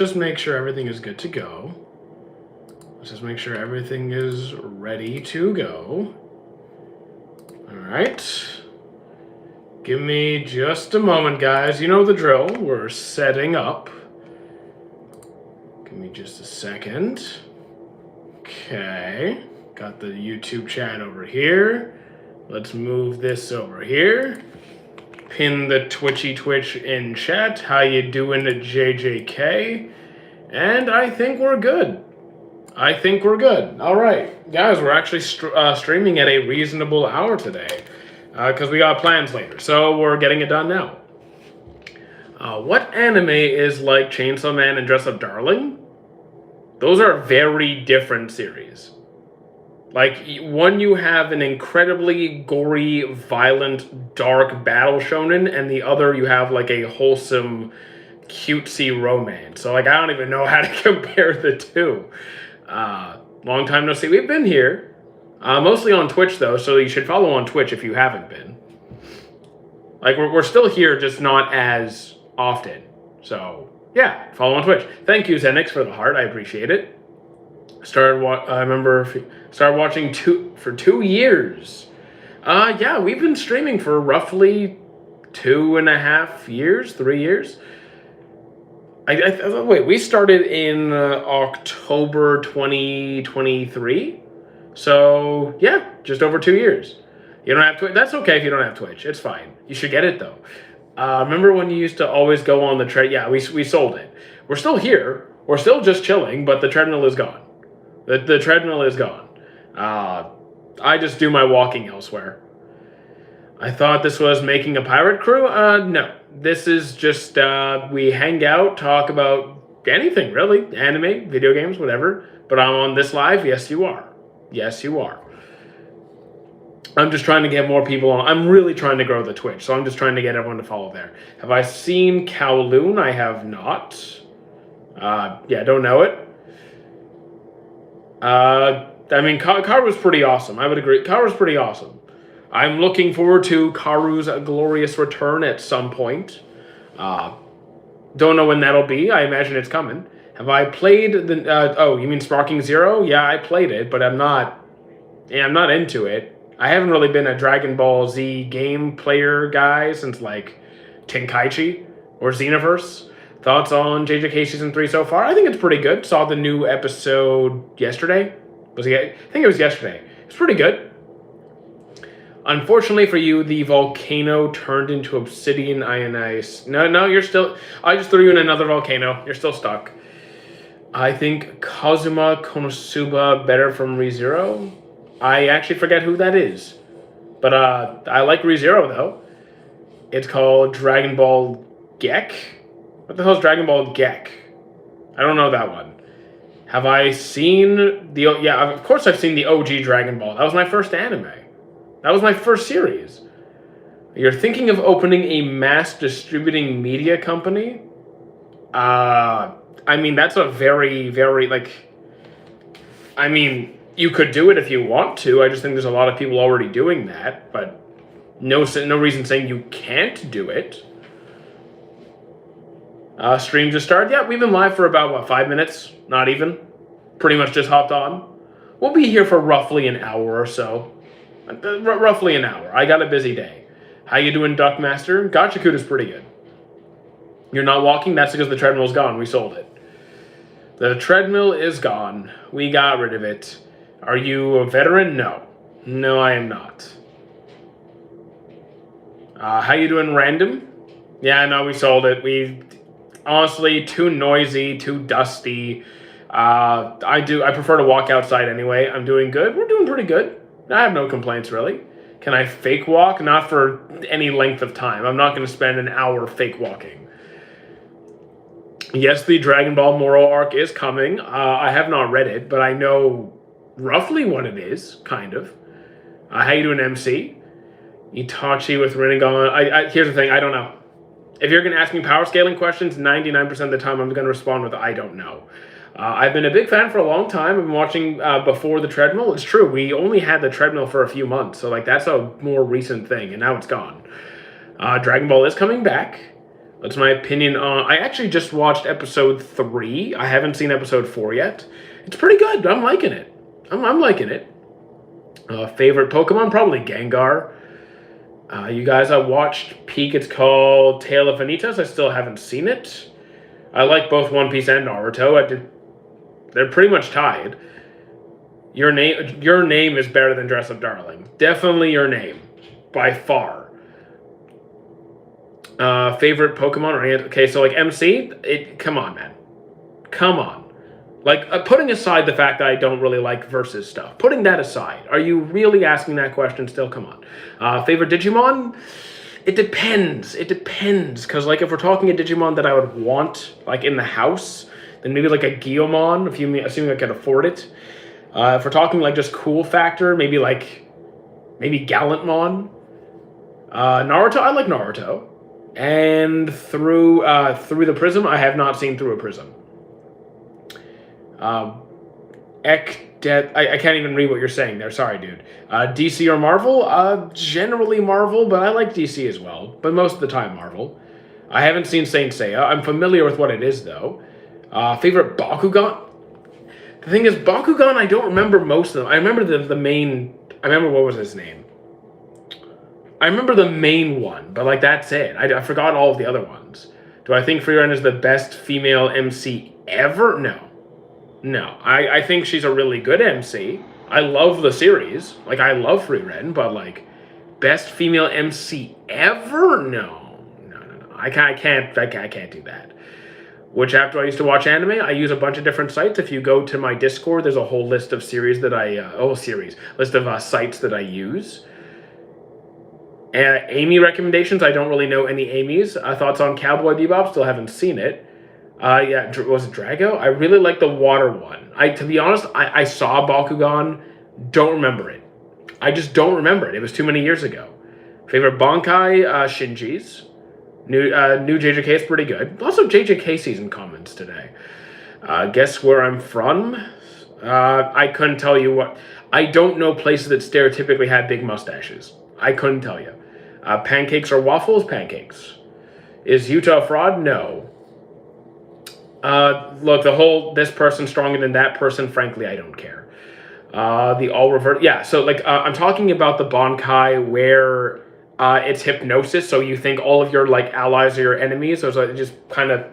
Just make sure everything is good to go. Let's just make sure everything is ready to go. All right. Give me just a moment, guys. You know the drill. We're setting up. Give me just a second. Okay. Got the YouTube chat over here. Let's move this over here. Pin the Twitchy Twitch in chat. How you doing, JJK? And I think we're good. I think we're good. All right, guys, we're actually streaming at a reasonable hour today because we got plans later. So we're getting it done now. What anime is like Chainsaw Man and Dress Up Darling? Those are very different series. Like, one, you have an incredibly gory, violent, dark battle shonen, and the other you have like a wholesome, cutesy romance. So like, I don't even know how to compare the two. Long time no see. We've been here, mostly on Twitch though, so you should follow on Twitch if you haven't been. Like, we're still here, just not as often. So yeah, follow on Twitch. Thank you, Zenix, for the heart. I appreciate it. I remember started watching for 2 years. Yeah, we've been streaming for roughly 2.5 years, 3 years. Wait, we started in October 2023. So yeah, just over 2 years. You don't have Twitch. That's okay if you don't have Twitch. It's fine. You should get it though. Remember when you used to always go on the tread? Yeah, we sold it. We're still here. We're still just chilling, but the treadmill is gone. The treadmill is gone. I just do my walking elsewhere. I thought this was making a pirate crew. No. This is just, we hang out, talk about anything, really. Anime, video games, whatever. But I'm on this live. Yes, you are. Yes, you are. I'm just trying to get more people on. I'm really trying to grow the Twitch, so I'm just trying to get everyone to follow there. Have I seen Kowloon? I have not. Yeah, don't know it. I mean, Karu's pretty awesome. I would agree. Karu's pretty awesome. I'm looking forward to Karu's glorious return at some point. Don't know when that'll be. I imagine it's coming. Have I played the... oh, you mean Sparking Zero? Yeah, I played it, but I'm not into it. I haven't really been a Dragon Ball Z game player guy since, like, Tenkaichi or Xenoverse. Thoughts on JJK Season 3 so far? I think it's pretty good. Saw the new episode yesterday. I think it was yesterday. It's pretty good. Unfortunately for you, the volcano turned into obsidian ionize. No, you're still... I just threw you in another volcano. You're still stuck. I think Kazuma Konosuba better from ReZero. I actually forget who that is. But I like ReZero, though. It's called Dragon Ball Gek. What the hell is Dragon Ball Gek? I don't know that one. Have I seen the... Yeah, of course I've seen the OG Dragon Ball. That was my first anime. That was my first series. You're thinking of opening a mass distributing media company? I mean, that's a very, very, like... I mean, you could do it if you want to. I just think there's a lot of people already doing that. But no reason saying you can't do it. Stream just started. Yeah, we've been live for about, what, 5 minutes? Not even. Pretty much just hopped on. We'll be here for roughly an hour or so. Roughly an hour. I got a busy day. How you doing, Duckmaster? Gachakuta's pretty good. You're not walking? That's because the treadmill's gone. We sold it. The treadmill is gone. We got rid of it. Are you a veteran? No. No, I am not. How you doing, Random? Yeah, no, we sold it. Honestly, too noisy, too dusty. I prefer to walk outside anyway. I'm doing good. We're doing pretty good. I have no complaints, really. Can I fake walk? Not for any length of time. I'm not going to spend an hour fake walking. Yes, the Dragon Ball Moral arc is coming. I have not read it, but I know roughly what it is, kind of. How you doing, MC? Itachi with Rinnegan. Here's the thing, I don't know. If you're going to ask me power scaling questions, 99% of the time I'm going to respond with I don't know. I've been a big fan for a long time. I've been watching before the treadmill. It's true, we only had the treadmill for a few months, so like that's a more recent thing, and now it's gone. Dragon Ball is coming back. That's my opinion on. I actually just watched episode 3. I haven't seen episode 4 yet. It's pretty good. I'm liking it. I'm liking it. Favorite Pokemon? Probably Gengar. You guys, I watched Peak. It's called Tale of Vanitas. I still haven't seen it. I like both One Piece and Naruto. They're pretty much tied. Your name is better than Dress Up Darling. Definitely Your Name. By far. Favorite Pokemon? Okay, so like MC? Come on, man. Come on. Like, putting aside the fact that I don't really like versus stuff. Putting that aside. Are you really asking that question still? Come on. Favorite Digimon? It depends. It depends. Because, like, if we're talking a Digimon that I would want, like, in the house, then maybe, like, a Guilmon, assuming I can afford it. If we're talking, like, just cool factor, maybe Gallantmon. Naruto, I like Naruto. And through the prism, I have not seen Through a Prism. I can't even read what you're saying there. Sorry, dude. DC or Marvel? Generally Marvel, but I like DC as well. But most of the time Marvel. I haven't seen Saint Seiya. I'm familiar with what it is, though. Favorite Bakugan? The thing is, Bakugan, I don't remember most of them. I remember the main... I remember what was his name. I remember the main one, but, like, that's it. I forgot all of the other ones. Do I think Frieren is the best female MC ever? No. I think she's a really good MC. I love the series. Like, I love Frieren, but, like, best female MC ever? No. I can't do that. Which app do I use to watch anime? I use a bunch of different sites. If you go to my Discord, there's a whole list of list of sites that I use. Amy recommendations, I don't really know any Amy's. Thoughts on Cowboy Bebop, still haven't seen it. Was it Drago? I really like the water one. To be honest, I saw Bakugan, don't remember it. I just don't remember it. It was too many years ago. Favorite Bankai, Shinji's. New JJK is pretty good. Lots of JJK season comments today. Guess where I'm from? I couldn't tell you what. I don't know places that stereotypically have big mustaches. I couldn't tell you. Pancakes or waffles? Pancakes. Is Utah a fraud? No. Look, the whole this person stronger than that person, frankly, I don't care. The all revert. Yeah, so like I'm talking about the Bankai where it's hypnosis, so you think all of your like allies are your enemies. So it's like just kind of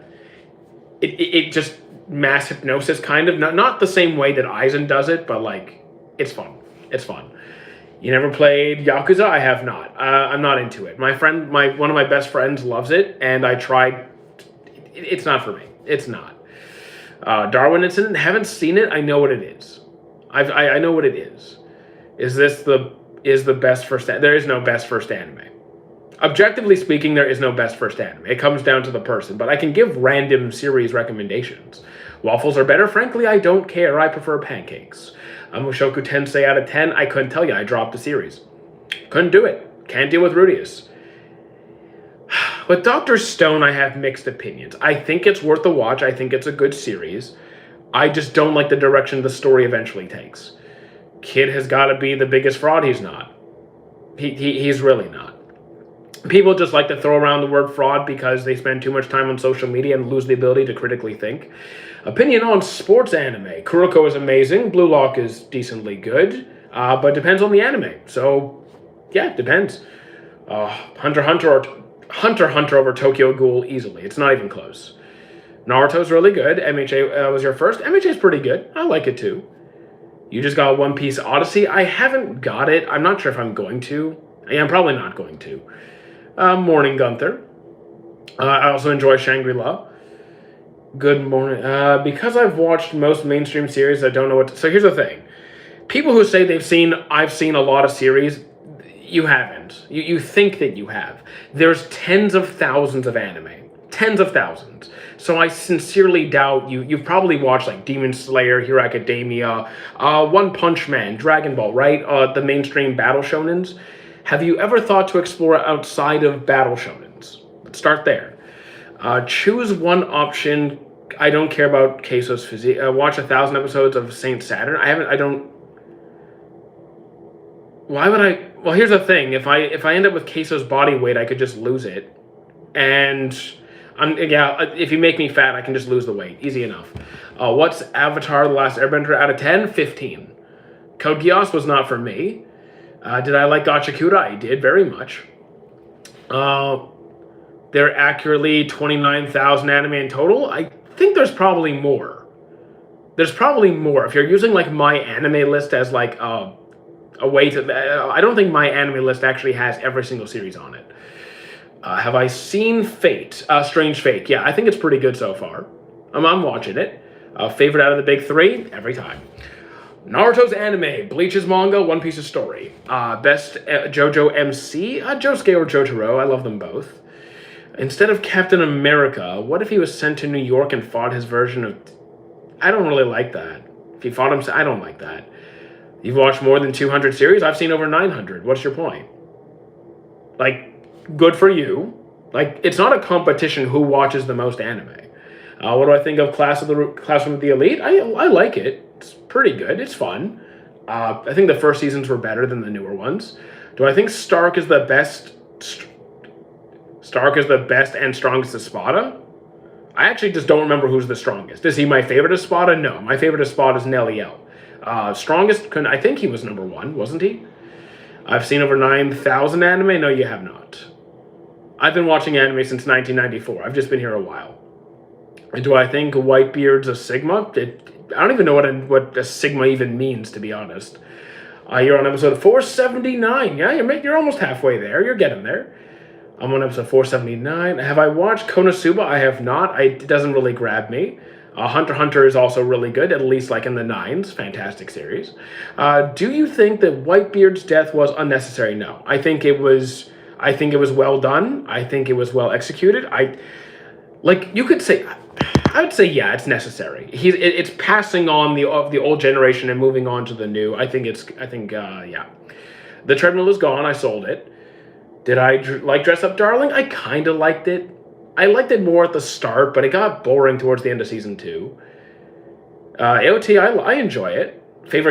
it just mass hypnosis kind of. Not the same way that Aizen does it, but like it's fun. It's fun. You never played Yakuza? I have not. I'm not into it. One of my best friends loves it, and I tried. It's not for me. It's not. Darwin Incident, haven't seen it. I know what it is. I know what it is. Is the best first? There is no best first anime. Objectively speaking, there is no best first anime. It comes down to the person, but I can give random series recommendations. Waffles are better. Frankly, I don't care. I prefer pancakes. Mushoku Tensei out of 10. I couldn't tell you. I dropped the series. Couldn't do it. Can't deal with Rudius. With Dr. Stone, I have mixed opinions. I think it's worth a watch. I think it's a good series. I just don't like the direction the story eventually takes. Kid has got to be the biggest fraud. He's not. He's really not. People just like to throw around the word fraud because they spend too much time on social media and lose the ability to critically think. Opinion on sports anime. Kuroko is amazing. Blue Lock is decently good. But depends on the anime. So, yeah, it depends. Hunter Hunter over Tokyo Ghoul easily. It's not even close. Naruto's really good. MHA was your first. MHA's pretty good. I like it too. You just got One Piece Odyssey. I haven't got it. I'm not sure if I'm going to. Yeah, I'm probably not going to. Morning, Gunther. I also enjoy Shangri-La. Good morning. Because I've watched most mainstream series, I don't know what to... So here's the thing. People who say I've seen a lot of series, you haven't. You think that you have. There's tens of thousands of anime. Tens of thousands. So I sincerely doubt you've probably watched like Demon Slayer, Hero Academia, One Punch Man, Dragon Ball, right? The mainstream battle shonens. Have you ever thought to explore outside of battle shonens? Let's start there. Choose one option. I don't care about Queso's physique. Watch 1,000 episodes of Saint Saturn. Why would I? Well, here's the thing. If I end up with Queso's body weight, I could just lose it. And Yeah, if you make me fat, I can just lose the weight. Easy enough. What's Avatar: The Last Airbender out of 10? 15. Code Geass was not for me. Did I like Gachakuda? I did, very much. There are accurately 29,000 anime in total. I think there's probably more. There's probably more. If you're using like my anime list as like a way to... I don't think my anime list actually has every single series on it. Have I seen Fate? Strange Fate. Yeah, I think it's pretty good so far. I'm watching it. Favorite out of the big three? Every time. Naruto's anime, Bleach's manga, One Piece's story. Best JoJo MC? Josuke or Jotaro. I love them both. Instead of Captain America, what if he was sent to New York and fought his version of... I don't really like that. If he fought him, I don't like that. You've watched more than 200 series? I've seen over 900. What's your point? Like, good for you. Like, it's not a competition who watches the most anime. What do I think of Classroom of the Elite? I like it. It's pretty good. It's fun. I think the first seasons were better than the newer ones. Do I think Stark is the best... Stark is the best and strongest Espada? I actually just don't remember who's the strongest. Is he my favorite Espada? No. My favorite Espada is Neliel. Strongest, I think he was number 1, wasn't he? I've seen over 9,000 anime. No, you have not. I've been watching anime since 1994. I've just been here a while. And do I think Whitebeard's a Sigma? I don't even know what a Sigma even means, to be honest. You're on episode 479. Yeah, you're almost halfway there. You're getting there. I'm on episode 479. Have I watched Konosuba? I have not. It doesn't really grab me. Hunter x Hunter is also really good, at least like in the 9s. Fantastic series. Do you think that Whitebeard's death was unnecessary? No. I think it was well done. I think it was well executed. You could say... I would say, yeah, it's necessary. It's passing on the old generation and moving on to the new. Yeah. The treadmill is gone. I sold it. Did I like Dress Up Darling? I kind of liked it. I liked it more at the start, but it got boring towards the end of season 2. AOT, I enjoy it.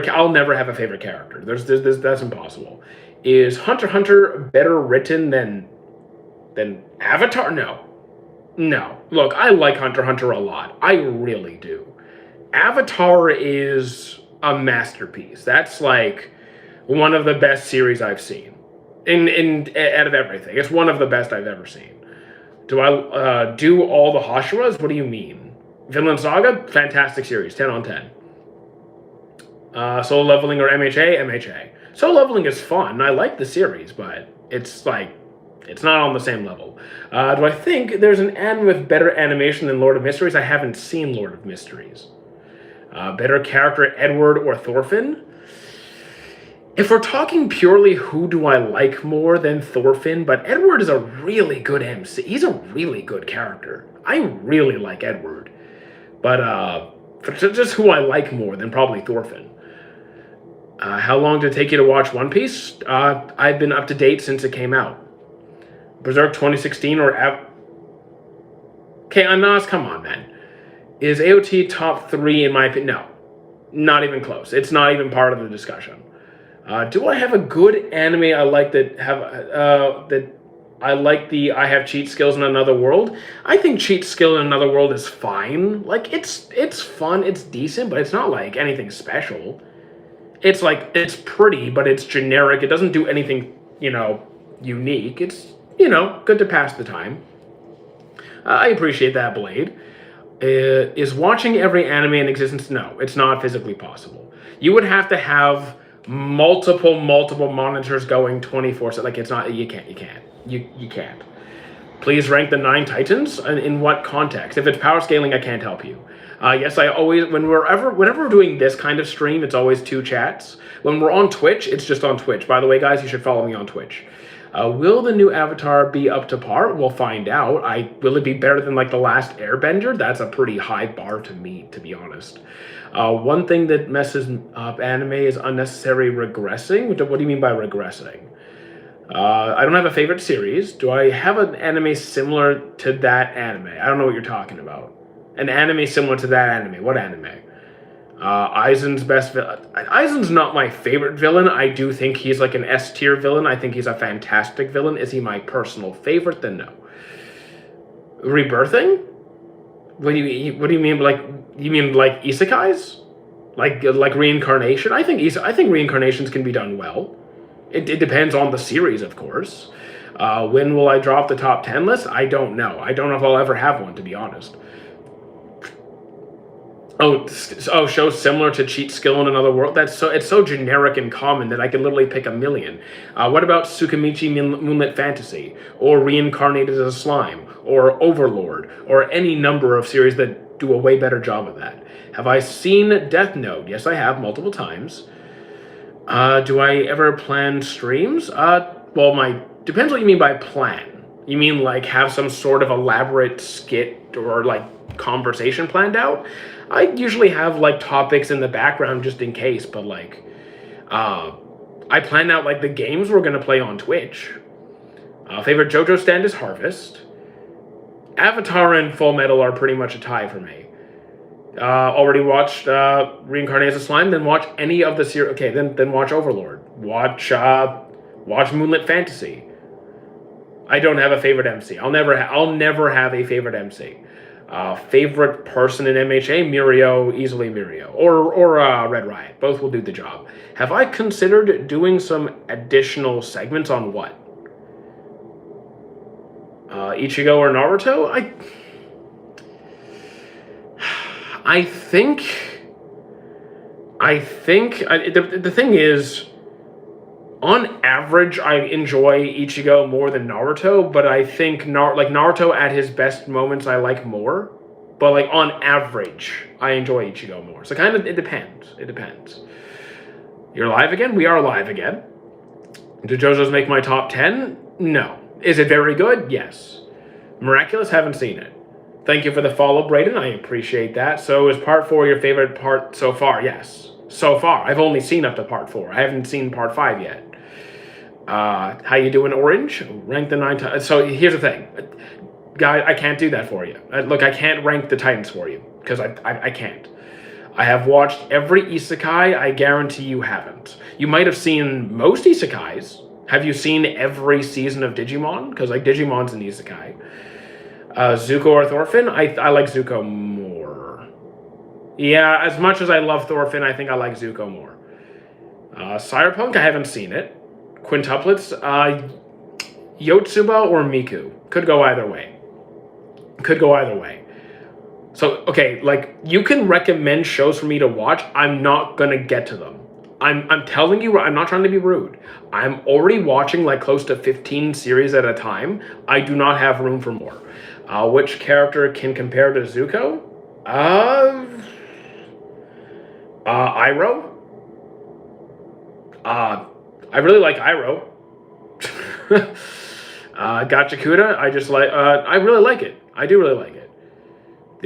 I'll never have a favorite character. That's impossible. Is Hunter x Hunter better written than Avatar? No. Look, I like Hunter x Hunter a lot. I really do. Avatar is a masterpiece. That's like one of the best series I've seen. Out of everything. It's one of the best I've ever seen. Do I do all the Hashiras? What do you mean? Vinland Saga? Fantastic series. 10 on 10. Solo Leveling or MHA? MHA. Solo Leveling is fun. I like the series, but it's not on the same level. Do I think there's an anime with better animation than Lord of Mysteries? I haven't seen Lord of Mysteries. Better character, Edward or Thorfinn? If we're talking purely who do I like more than Thorfinn, but Edward is a really good MC. He's a really good character. I really like Edward. But just who I like more than probably Thorfinn. How long did it take you to watch One Piece? I've been up to date since it came out. Berserk 2016 or... Okay, Anas, come on, man. Is AOT top 3 in my opinion? No. Not even close. It's not even part of the discussion. Do I have a good anime I like I have cheat skills in Another World? I think cheat skill in Another World is fine. Like, it's fun, it's decent, but it's not like anything special. It's like, it's pretty, but it's generic. It doesn't do anything, unique. It's, good to pass the time. I appreciate that, Blade. Is watching every anime in existence? No, it's not physically possible. You would have to have multiple monitors going 24/7. Like, it's not, you can't. Please rank the 9 Titans. In what context? If it's power scaling, I can't help you. Yes, I always, whenever we're doing this kind of stream, it's always 2 chats. When we're on Twitch, it's just on Twitch. By the way, guys, you should follow me on Twitch. Will the new Avatar be up to par? We'll find out. Will it be better than like The Last Airbender? That's a pretty high bar to meet, to be honest. One thing that messes up anime is unnecessary regressing. What do you mean by regressing? I don't have a favorite series. Do I have an anime similar to that anime? I don't know what you're talking about. An anime similar to that anime. What anime? Aizen's best villain. Aizen's not my favorite villain. I do think he's like an S-tier villain. I think he's a fantastic villain. Is he my personal favorite? Then no. Rebirthing? What do you mean? Like, you mean like isekais? Like reincarnation? I think reincarnations can be done well. It depends on the series, of course. When will I drop the top 10 list? I don't know. I don't know if I'll ever have one, to be honest. Oh, shows similar to Cheat Skill in Another World. It's so generic and common that I could literally pick a million. What about Tsukimichi Moonlit Fantasy, or Reincarnated as a Slime, or Overlord, or any number of series that do a way better job of that? Have I seen Death Note? Yes, I have, multiple times. Do I ever plan streams? Well, depends what you mean by plan. You mean like have some sort of elaborate skit or like conversation planned out? I usually have like topics in the background just in case, but like, I planned out like the games we're gonna play on Twitch. Favorite JoJo stand is Harvest. Avatar and Full Metal are pretty much a tie for me. Already watched Reincarnated as a Slime, then watch any of the series. Okay, then watch Overlord. Watch Moonlit Fantasy. I don't have a favorite MC. I'll never have a favorite MC. Favorite person in MHA, Mirio, easily Mirio, or Red Riot. Both will do the job. Have I considered doing some additional segments on what? Ichigo or Naruto? The thing is, on average, I enjoy Ichigo more than Naruto, but I think Naruto at his best moments I like more. But like on average, I enjoy Ichigo more. So kind of it depends. It depends. You're live again? We are live again. Do JoJo's make my top 10? No. Is it very good? Yes. Miraculous? Haven't seen it. Thank you for the follow, Brayden. I appreciate that. So is part 4 your favorite part so far? Yes. So far. I've only seen up to part 4. I haven't seen part 5 yet. How you doing, Orange? Rank the 9 times. So here's the thing. Guy, I can't do that for you. Look, I can't rank the Titans for you. Because I can't. I have watched every isekai. I guarantee you haven't. You might have seen most isekais. Have you seen every season of Digimon? Because like Digimon's an isekai. Zuko or Thorfinn? I like Zuko more. Yeah, as much as I love Thorfinn, I think I like Zuko more. Cyberpunk, I haven't seen it. Quintuplets, Yotsuba or Miku. Could go either way. So, okay, like, you can recommend shows for me to watch. I'm not gonna get to them. I'm telling you, I'm not trying to be rude. I'm already watching like close to 15 series at a time. I do not have room for more. Which character can compare to Zuko? Iroh. I really like Iroh. Gachakuda, I really like it. I do really like it.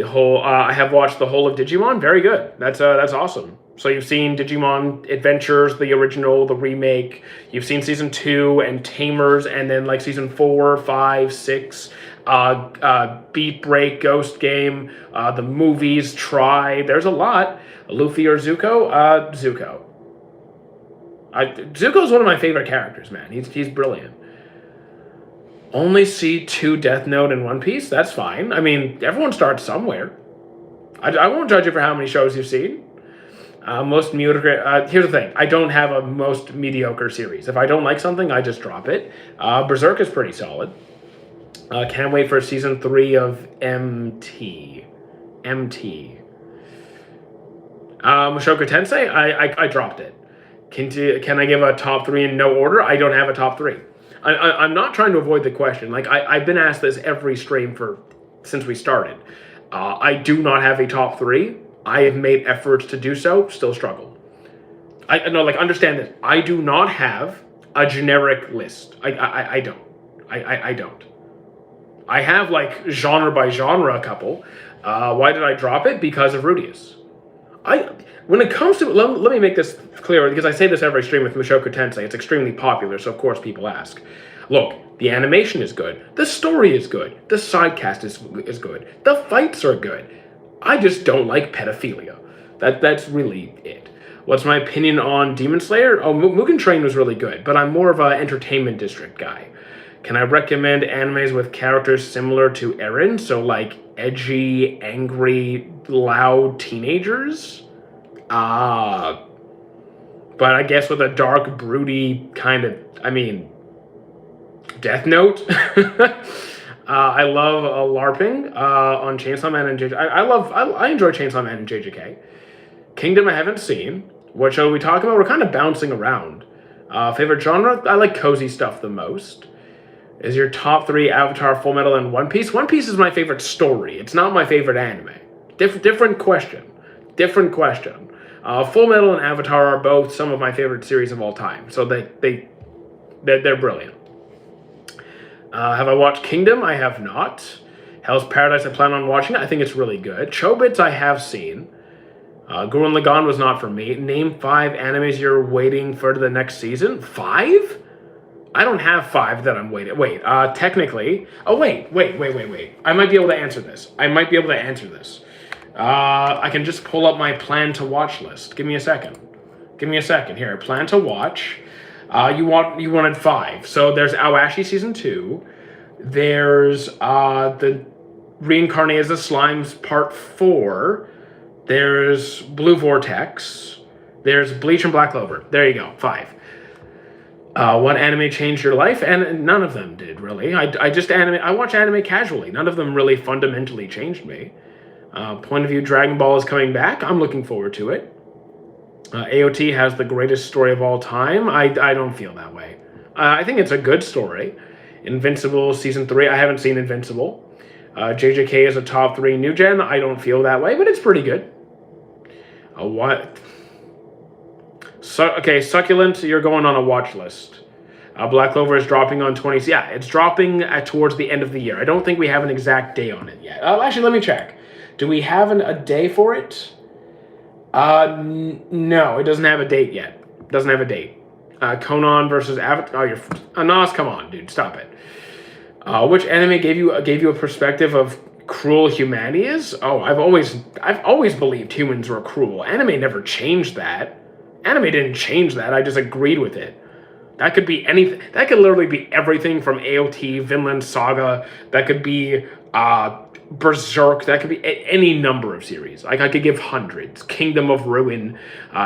I have watched the whole of Digimon. Very good. That's awesome. So you've seen Digimon Adventures, the original, the remake. You've seen season 2 and Tamers, and then like season 4, 5, 6. Beat Break, Ghost Game, the movies, Try. There's a lot. Luffy or Zuko? Zuko. Zuko's one of my favorite characters, man. He's brilliant. Only see 2 Death Note and One Piece? That's fine. I mean, everyone starts somewhere. I won't judge you for how many shows you've seen. Most mediocre. Here's the thing. I don't have a most mediocre series. If I don't like something, I just drop it. Berserk is pretty solid. Can't wait for season 3 of MT. Mushoku Tensei, I dropped it. Can I give a top 3 in no order? I don't have a top 3. I'm not trying to avoid the question. Like, I've been asked this every stream since we started. I do not have a top 3. I have made efforts to do so, still struggle. Understand this. I do not have a generic list. I don't. I don't. I have, like, genre by genre a couple. Why did I drop it? Because of Rudius. When it comes to... Let me make this clear, because I say this every stream with Mushoku Tensei. It's extremely popular, so of course people ask. Look, the animation is good. The story is good. The sidecast is good. The fights are good. I just don't like pedophilia. That's really it. What's my opinion on Demon Slayer? Oh, Mugen Train was really good, but I'm more of an Entertainment District guy. Can I recommend animes with characters similar to Eren? So like edgy, angry, loud teenagers? But I guess with a dark, broody kind of, Death Note. I love LARPing on Chainsaw Man and JJ. I enjoy Chainsaw Man and JJK. Kingdom I haven't seen. What show we talk about? We're kind of bouncing around. Favorite genre? I like cozy stuff the most. Is your top 3 Avatar, Full Metal, and One Piece? One Piece is my favorite story. It's not my favorite anime. Different question. Different question. Full Metal and Avatar are both some of my favorite series of all time. So they're brilliant. Have I watched Kingdom? I have not. Hell's Paradise, I plan on watching it. I think it's really good. Chobits, I have seen. Gurren Lagann was not for me. Name 5 animes you're waiting for the next season. 5? I don't have 5 that I'm waiting. Wait, technically. Oh, wait. I might be able to answer this. I can just pull up my plan to watch list. Give me a second. Here, plan to watch. You wanted 5. So there's Awashi Season 2. There's the Reincarnated as the Slimes Part 4. There's Blue Vortex. There's Bleach and Black Clover. There you go, 5. What anime changed your life? And none of them did, really. I watch anime casually. None of them really fundamentally changed me. Point of view, Dragon Ball is coming back. I'm looking forward to it. AOT has the greatest story of all time. I don't feel that way. I think it's a good story. Invincible Season 3. I haven't seen Invincible. JJK is a top 3 new gen. I don't feel that way, but it's pretty good. What? Okay, Succulent, you're going on a watch list. Black Clover is dropping on 20. Yeah, it's dropping towards the end of the year. I don't think we have an exact day on it yet. Actually, let me check. Do we have a day for it? No, it doesn't have a date yet. Conan versus Avatar. Anas, come on, dude, stop it. Which anime gave you a perspective of cruel humanity is? Oh, I've always believed humans were cruel. Anime never changed that. Anime didn't change that. I just agreed with it. That could be anything. That could literally be everything from AOT, Vinland Saga. That could be Berserk. That could be any number of series. Like I could give hundreds. Kingdom of Ruin.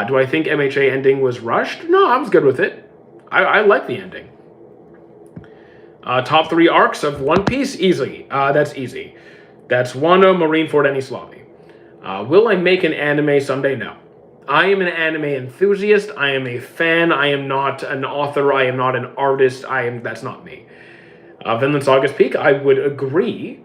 Do I think MHA ending was rushed? No, I was good with it. I like the ending. Top 3 arcs of One Piece? Easily. That's easy. That's Wano, Marineford, and Slavi. Will I make an anime someday? No. I am an anime enthusiast. I am a fan. I am not an author. I am not an artist. That's not me. Vinland Saga's peak? I would agree.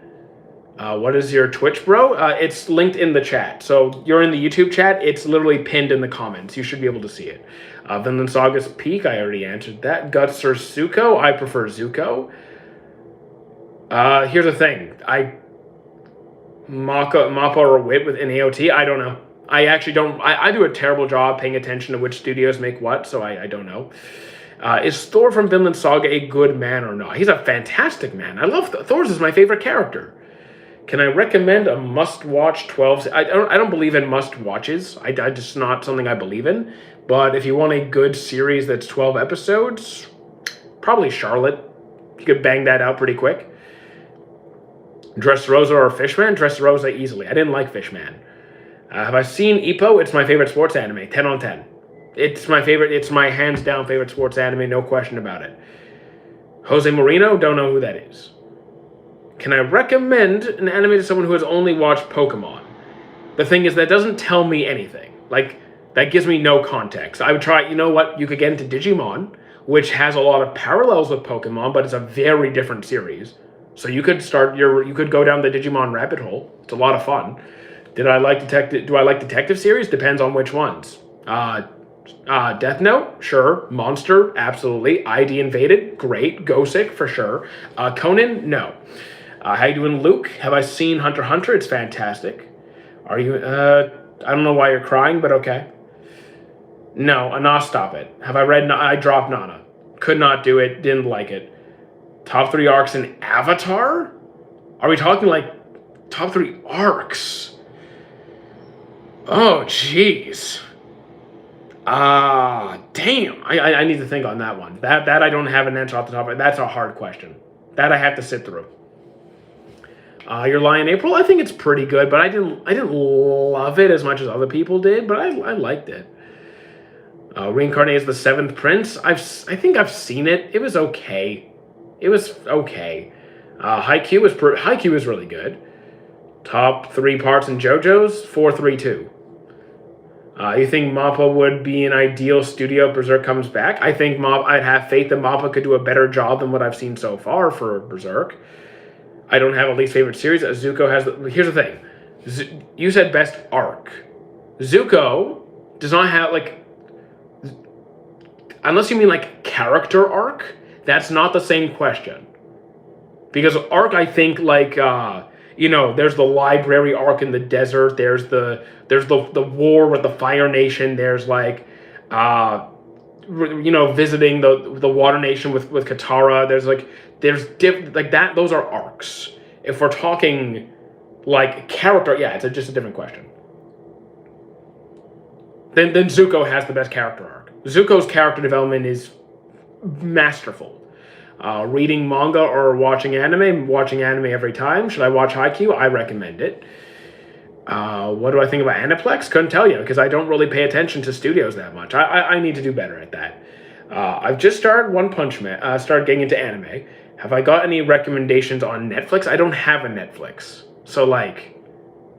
What is your Twitch, bro? It's linked in the chat. So you're in the YouTube chat. It's literally pinned in the comments. You should be able to see it. Vinland Saga's peak? I already answered that. Guts or Zuko? I prefer Zuko. Here's the thing. Mappa or Wit with an AOT? I don't know. I actually don't. I do a terrible job paying attention to which studios make what, so I don't know. Is Thor from Vinland Saga a good man or not? He's a fantastic man. I love Thor's is my favorite character. Can I recommend a must-watch 12? I don't believe in must-watches. I just not something I believe in. But if you want a good series that's 12 episodes, probably Charlotte. You could bang that out pretty quick. Dressrosa or Fishman? Dressrosa easily. I didn't like Fishman. Have I seen Ippo? It's my favorite sports anime. 10 on 10. It's my favorite. It's my hands-down favorite sports anime. No question about it. Jose Moreno? Don't know who that is. Can I recommend an anime to someone who has only watched Pokemon? The thing is, that doesn't tell me anything. Like, that gives me no context. I would try, you know what? You could get into Digimon, which has a lot of parallels with Pokemon, but it's a very different series. So you could you could go down the Digimon rabbit hole. It's a lot of fun. Do I like detective series? Depends on which ones. Death Note? Sure. Monster? Absolutely. ID Invaded? Great. Gosick? For sure. Conan? No. How you doing, Luke? Have I seen Hunter x Hunter? It's fantastic. Are you, I don't know why you're crying, but okay. No, Anas, stop it. Have I read, I dropped Nana. Could not do it, didn't like it. Top 3 arcs in Avatar? Are we talking like top 3 arcs? Oh, jeez. Damn. I need to think on that one. That I don't have an answer off the top of it. That's a hard question. That I have to sit through. Your Lie in April, I think it's pretty good, but I didn't love it as much as other people did, but I liked it. Reincarnate as the Seventh Prince, I think I've seen it. It was okay. It was okay. Haikyuu is really good. Top 3 parts in JoJo's 432. You think MAPPA would be an ideal studio if Berserk comes back? I think I'd have faith that MAPPA could do a better job than what I've seen so far for Berserk. I don't have a least favorite series. Zuko has... Here's the thing. You said best arc. Zuko does not have, like... Unless you mean, like, character arc, that's not the same question. Because arc, I think, like... there's the library arc in the desert. There's the war with the Fire Nation. There's, like... visiting the Water Nation with Katara. There's that. Those are arcs. If we're talking like character, yeah, it's just a different question. Then Zuko has the best character arc. Zuko's character development is masterful. Reading manga or watching anime every time. Should I watch Haikyuu? I recommend it. What do I think about Aniplex? Couldn't tell you because I don't really pay attention to studios that much. I need to do better at that. I've just started One Punch Man. Started getting into anime. Have I got any recommendations on Netflix? I don't have a Netflix, so like,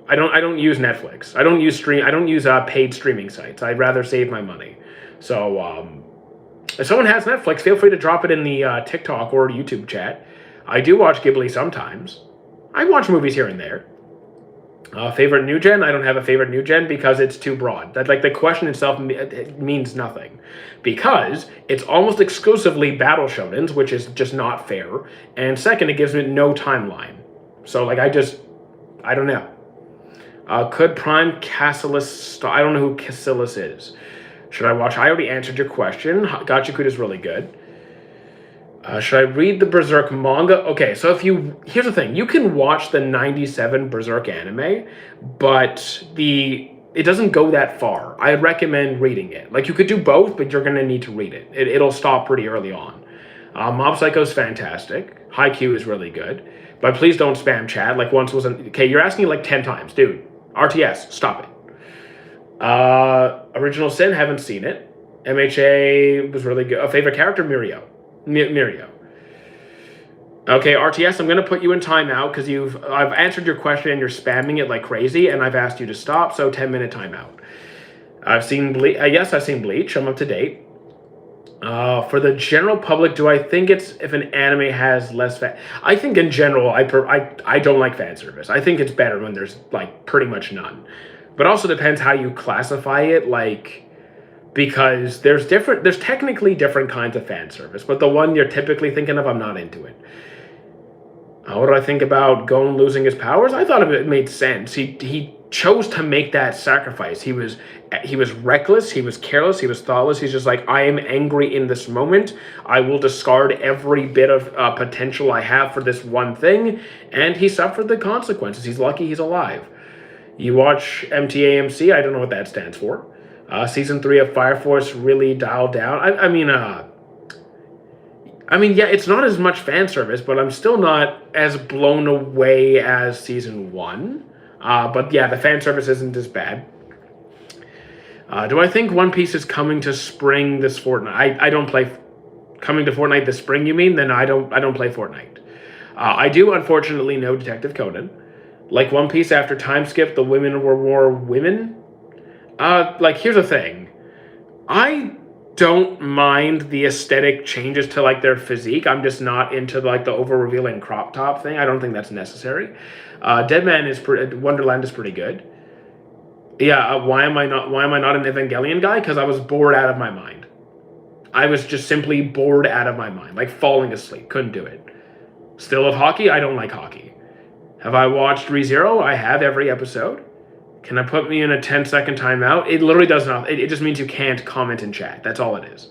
I don't use Netflix. I don't use paid streaming sites. I'd rather save my money. So if someone has Netflix, feel free to drop it in the TikTok or YouTube chat. I do watch Ghibli sometimes. I watch movies here and there. Favorite new gen? I don't have a favorite new gen because it's too broad. The question itself means nothing. Because it's almost exclusively battle shonens, which is just not fair. And second, it gives me no timeline. So, I don't know. Could Prime Cassilis... I don't know who Cassilis is. Should I watch... I already answered your question. Gachakuda is really good. Should I read the Berserk manga? Okay, so here's the thing. You can watch the 97 Berserk anime, but it doesn't go that far. I recommend reading it. Like, you could do both, but you're going to need to read it. It'll stop pretty early on. Mob Psycho is fantastic. Haikyuu is really good. But please don't spam chat. Like, once was an... Okay, you're asking like 10 times. Dude, RTS, stop it. Original Sin, haven't seen it. MHA was really good. A favorite character, Mirio. Okay, RTS, I'm going to put you in timeout because I've answered your question and you're spamming it like crazy, and I've asked you to stop, so 10-minute timeout. I've seen yes, I've seen Bleach. I'm up to date. For the general public, do I think it's if an anime has less fan? I think in general, I don't like fan service. I think it's better when there's like pretty much none. But also depends how you classify it, like... Because there's technically different kinds of fan service, but the one you're typically thinking of, I'm not into it. What do I think about Gon losing his powers? I thought it made sense. He chose to make that sacrifice. He was reckless, he was careless, he was thoughtless. He's just like, I am angry in this moment. I will discard every bit of potential I have for this one thing, and he suffered the consequences. He's lucky he's alive. You watch MTAMC, I don't know what that stands for. Season 3 of Fire Force really dialed down. I mean, yeah, it's not as much fan service, but I'm still not as blown away as Season 1. But yeah, the fan service isn't as bad. Do I think One Piece is coming to spring this fortnight? I don't play... Coming to Fortnite this spring, you mean? Then I don't play Fortnite. I do, unfortunately, know Detective Conan. Like One Piece, after time skip, the women were more women... here's the thing. I don't mind the aesthetic changes to, like, their physique. I'm just not into, like, the over-revealing crop top thing. I don't think that's necessary. Wonderland is pretty good. Yeah, why am I not an Evangelion guy? Because I was bored out of my mind. I was just simply bored out of my mind. Like, falling asleep. Couldn't do it. Still love hockey? I don't like hockey. Have I watched ReZero? I have every episode. Can I put me in a 10-second timeout? It literally does not. It just means you can't comment in chat. That's all it is.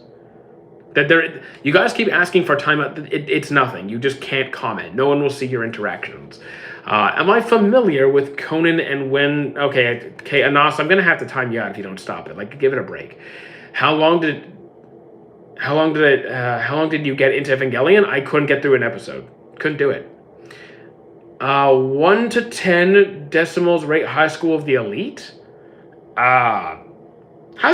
You guys keep asking for timeout. It's nothing. You just can't comment. No one will see your interactions. Am I familiar with Conan and when... Okay, Anas, I'm going to have to time you out if you don't stop it. Like, give it a break. How long did you get into Evangelion? I couldn't get through an episode. Couldn't do it. 1 to 10 decimals rate High School of the Elite. High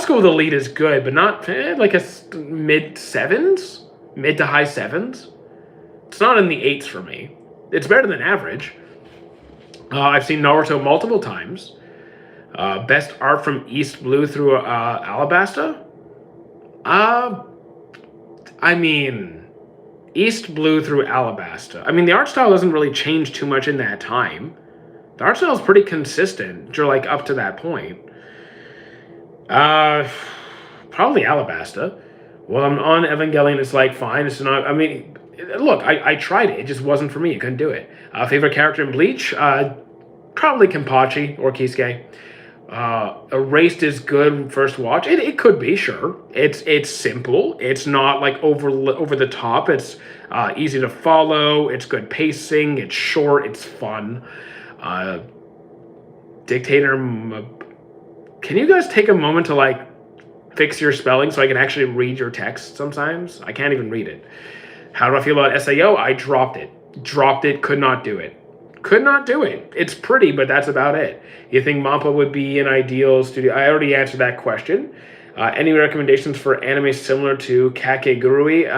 School of the Elite is good, but not like a mid sevens, mid to high sevens. It's not in the eights for me. It's better than average. I've seen Naruto multiple times. Best art from East Blue through Alabasta. I mean, East Blue through Alabasta. I mean, the art style doesn't really change too much in that time. The art style is pretty consistent, like up to that point. Probably Alabasta. Well, I'm on Evangelion. It's like fine. It's not. I mean, look, I tried it. It just wasn't for me. I couldn't do it. Favorite character in Bleach? Probably Kenpachi or Kisuke. Erased is good first watch. It could be, sure. It's simple. It's not like over the top. It's easy to follow. It's good pacing. It's short. It's fun. Dictator. Can you guys take a moment to like fix your spelling so I can actually read your text sometimes? I can't even read it. How do I feel about SAO? I dropped it. Could not do it. Could not do it. It's pretty, but that's about it. You think Mappa would be an ideal studio? I already answered that question. Any recommendations for anime similar to Kakegurui?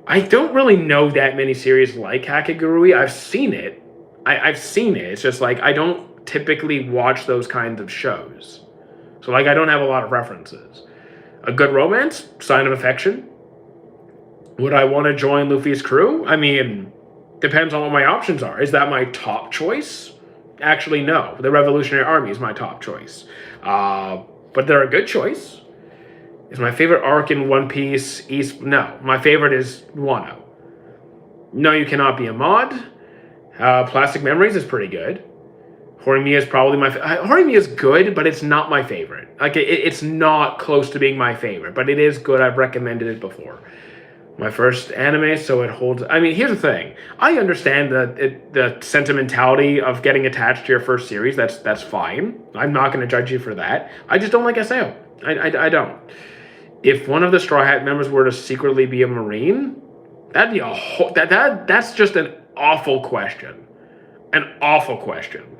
I don't really know that many series like Kakegurui. I've seen it. I've seen it. It's just like I don't typically watch those kinds of shows. So like I don't have a lot of references. A good romance? Sign of affection? Would I want to join Luffy's crew? I mean, depends on what my options are. Is that my top choice? Actually, no. The Revolutionary Army is my top choice. But they're a good choice. Is my favorite arc in One Piece East? No. My favorite is Wano. No, You Cannot Be a Mod. Plastic Memories is pretty good. Horimiya is probably my Horimiya is good, but it's not my favorite. Like it's not close to being my favorite, but it is good. I've recommended it before. My first anime, so it holds. I mean, here's the thing. I understand the sentimentality of getting attached to your first series. That's fine. I'm not going to judge you for that. I just don't like SAO. I don't. If one of the Straw Hat members were to secretly be a Marine, that'd be a whole. That's just an awful question. An awful question.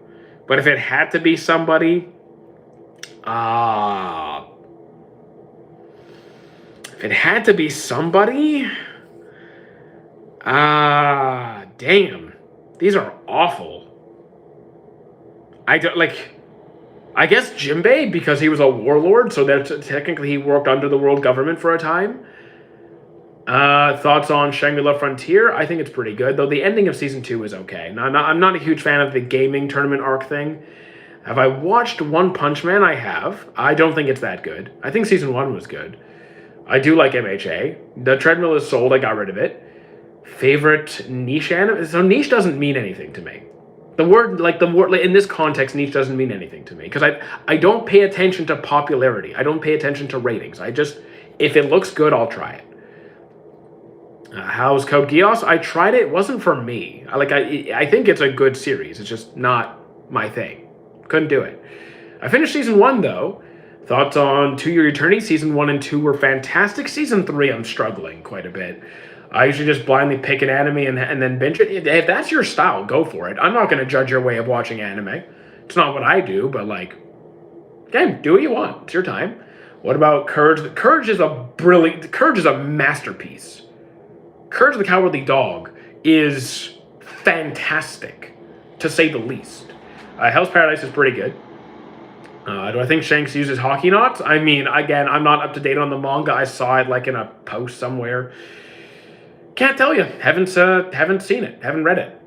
But if it had to be somebody, damn, these are awful. I don't like. I guess Jinbei, because he was a warlord, so that technically he worked under the world government for a time. Thoughts on Shangri-La Frontier? I think it's pretty good, though the ending of Season 2 is okay. I'm not a huge fan of the gaming tournament arc thing. Have I watched One Punch Man? I have. I don't think it's that good. I think Season 1 was good. I do like MHA. The treadmill is sold. I got rid of it. Favorite niche anime? So niche doesn't mean anything to me. The word in this context, niche doesn't mean anything to me. Because I don't pay attention to popularity. I don't pay attention to ratings. If it looks good, I'll try it. How's Code Geass? I tried it. It wasn't for me. I think it's a good series. It's just not my thing. Couldn't do it. I finished Season 1, though. Thoughts on To Your Eternity? Season 1 and 2 were fantastic. Season 3, I'm struggling quite a bit. I usually just blindly pick an anime and then binge it. If that's your style, go for it. I'm not going to judge your way of watching anime. It's not what I do, but again, do what you want. It's your time. What about Courage? Courage is a masterpiece. Courage the Cowardly Dog is fantastic, to say the least. Hell's Paradise is pretty good. Do I think Shanks uses hockey knots? I mean, again, I'm not up to date on the manga. I saw it in a post somewhere. Can't tell you. Haven't seen it. Haven't read it.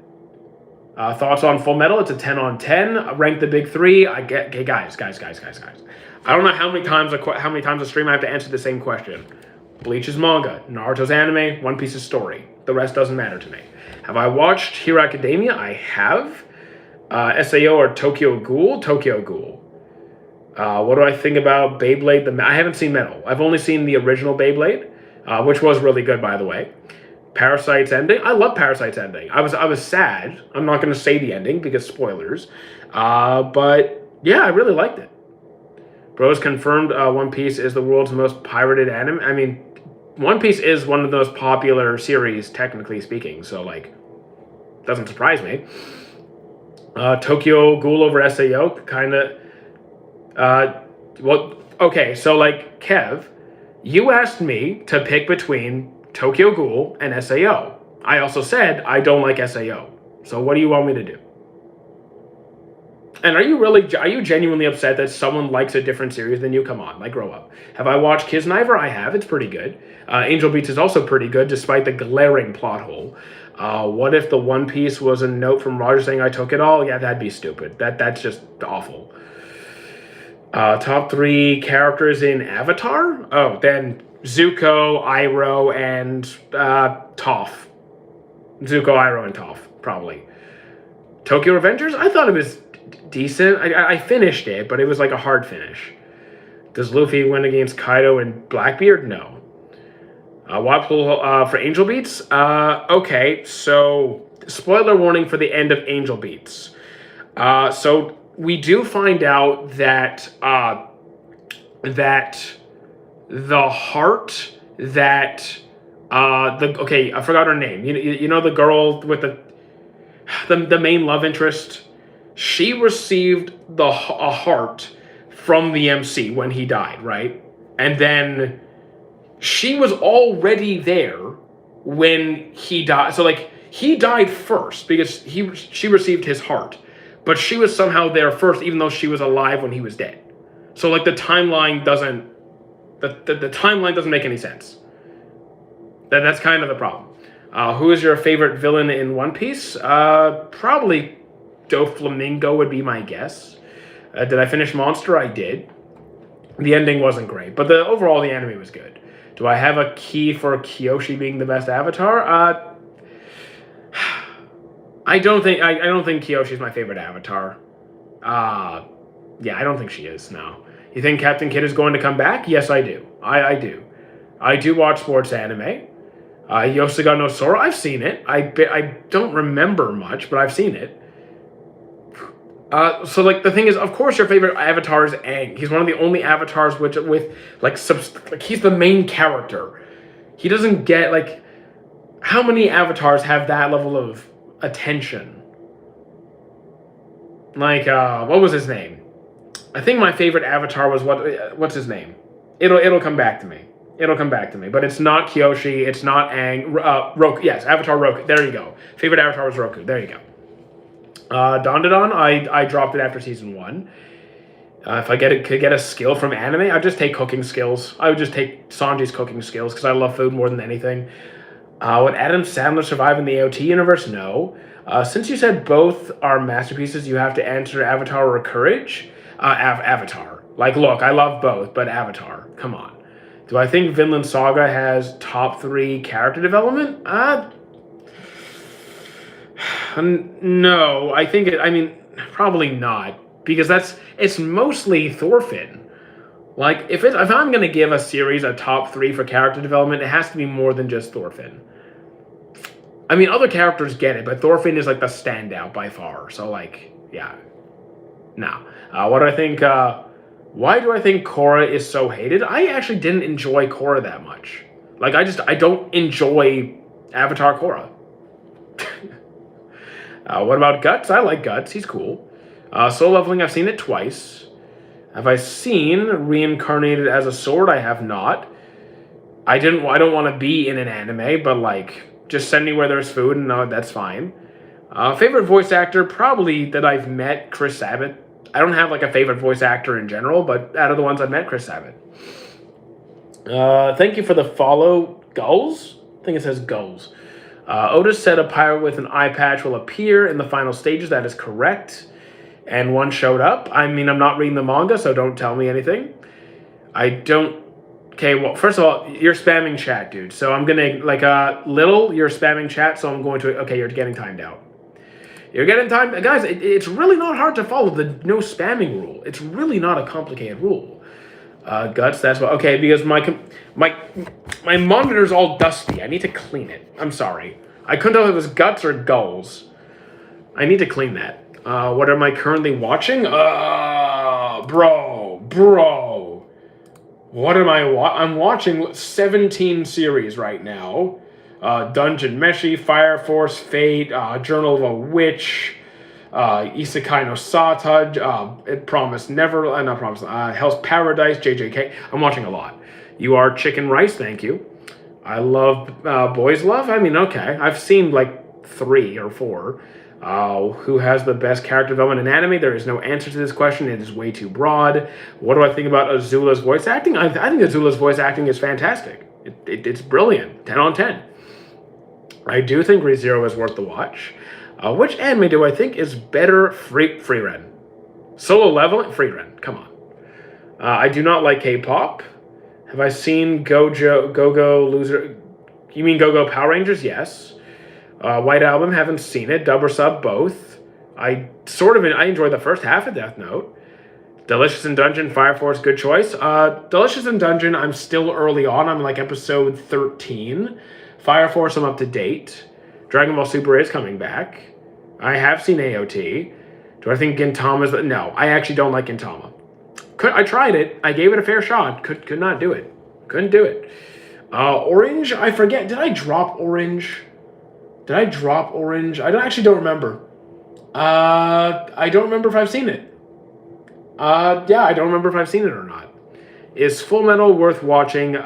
Thoughts on Full Metal? It's a 10 on 10. Rank the big three. Okay, guys. I don't know how many times a stream I have to answer the same question. Bleach is manga. Naruto's anime. One Piece's story. The rest doesn't matter to me. Have I watched Hero Academia? I have. SAO or Tokyo Ghoul? Tokyo Ghoul. What do I think about Beyblade? I haven't seen Metal. I've only seen the original Beyblade, which was really good, by the way. Parasite's ending. I love Parasite's ending. I was sad. I'm not going to say the ending because spoilers. But yeah, I really liked it. Bros confirmed One Piece is the world's most pirated anime. I mean, One Piece is one of the most popular series, technically speaking, so, like, doesn't surprise me. Tokyo Ghoul over SAO, kind of... well, okay, so, like, Kev, you asked me to pick between Tokyo Ghoul and SAO. I also said I don't like SAO. So what do you want me to do? And are you genuinely upset that someone likes a different series than you? Come on, like, grow up. Have I watched Kisniver? I have. It's pretty good. Angel Beats is also pretty good, despite the glaring plot hole. What if the One Piece was a note from Roger saying I took it all? Yeah, that'd be stupid. That's just awful. Top 3 characters in Avatar? Oh, then Zuko, Iroh, and Toph. Zuko, Iroh, and Toph, probably. Tokyo Revengers? I thought it was decent. I finished it, but it was like a hard finish. Does Luffy win against Kaido and Blackbeard? No. For Angel Beats? Okay, so spoiler warning for the end of Angel Beats. So we do find out that that the heart that I forgot her name. You know the girl with the main love interest. She received a heart from the MC when he died, right? And then she was already there when he died. So, like, he died first because she received his heart, but she was somehow there first, even though she was alive when he was dead. So, like, the timeline doesn't the timeline doesn't make any sense. That's kind of the problem. Who is your favorite villain in One Piece? Probably Doflamingo would be my guess. Did I finish Monster? I did. The ending wasn't great, but overall the anime was good. Do I have a key for Kyoshi being the best Avatar? I don't think Kyoshi's my favorite Avatar. Yeah, I don't think she is. No. You think Captain Kidd is going to come back? Yes, I do. I do. I do watch sports anime. Yosuga no Sora, I've seen it. I don't remember much, but I've seen it. So, like, the thing is, of course your favorite Avatar is Aang. He's one of the only Avatars with he's the main character. He doesn't get, like, how many Avatars have that level of attention? Like, what was his name? I think my favorite Avatar was what's his name? It'll come back to me. It'll come back to me. But it's not Kyoshi. It's not Aang. Roku. Yes, Avatar Roku. There you go. Favorite Avatar was Roku. There you go. Dandadan, I dropped it after season 1. If I could get a skill from anime, I'd just take cooking skills. I would just take Sanji's cooking skills because I love food more than anything. Would Adam Sandler survive in the AOT universe? No. Since you said both are masterpieces, you have to answer Avatar or Courage. Avatar. Like, look, I love both, but Avatar. Come on. Do I think Vinland Saga has top 3 character development? No, I think probably not, because it's mostly Thorfinn. Like, if I'm gonna give a series a top 3 for character development, it has to be more than just Thorfinn. I mean, other characters get it, but Thorfinn is like the standout by far. So, like, yeah, no. What do I think? Why do I think Korra is so hated? I actually didn't enjoy Korra that much. Like, I don't enjoy Avatar Korra. What about Guts? I like Guts. He's cool. Soul Leveling, I've seen it twice. Have I seen Reincarnated as a Sword? I have not. I don't want to be in an anime, but, like, just send me where there's food, and that's fine. Favorite voice actor? Probably that I've met, Chris Sabat. I don't have, like, a favorite voice actor in general, but out of the ones I've met, Chris Sabat. Thank you for the follow. Gulls? I think it says Gulls. Otis said a pirate with an eye patch will appear in the final stages. That is correct. And one showed up. I mean, I'm not reading the manga, so don't tell me anything. I don't... Okay, well, first of all, you're spamming chat, dude. So I'm going to, like, you're spamming chat, so I'm going to... Okay, you're getting timed out. You're getting timed... Guys, it's really not hard to follow the no spamming rule. It's really not a complicated rule. Guts, that's what... Okay, because my monitor's all dusty. I need to clean it. I'm sorry. I couldn't tell if it was Guts or Gulls. I need to clean that. What am I currently watching? Bro. Bro. What am I'm watching 17 series right now. Dungeon Meshi, Fire Force, Fate, Journal of a Witch, Isekai no Sata, It Promised Never, not Promised, Hell's Paradise, JJK. I'm watching a lot. You Are Chicken Rice, thank you. I love Boys Love. I mean, okay. I've seen like 3 or 4. Who has the best character development in anime? There is no answer to this question. It is way too broad. What do I think about Azula's voice acting? I think Azula's voice acting is fantastic. It's brilliant. 10 on 10. I do think ReZero is worth the watch. Which anime do I think is better? Frieren. Solo Leveling? Frieren. Come on. I do not like K-pop. Have I seen Go-Go Loser? You mean Go-Go Power Rangers? Yes. White Album, haven't seen it. Dub or sub, both. I enjoyed the first half of Death Note. Delicious in Dungeon, Fire Force, good choice. Delicious in Dungeon, I'm still early on. I'm like episode 13. Fire Force, I'm up to date. Dragon Ball Super is coming back. I have seen AOT. Do I think Gintama is... No, I actually don't like Gintama. I tried it. I gave it a fair shot. Could not do it. Couldn't do it. Orange, I forget. Did I drop Orange? I actually don't remember. I don't remember if I've seen it. Yeah, I don't remember if I've seen it or not. Is Full Metal worth watching?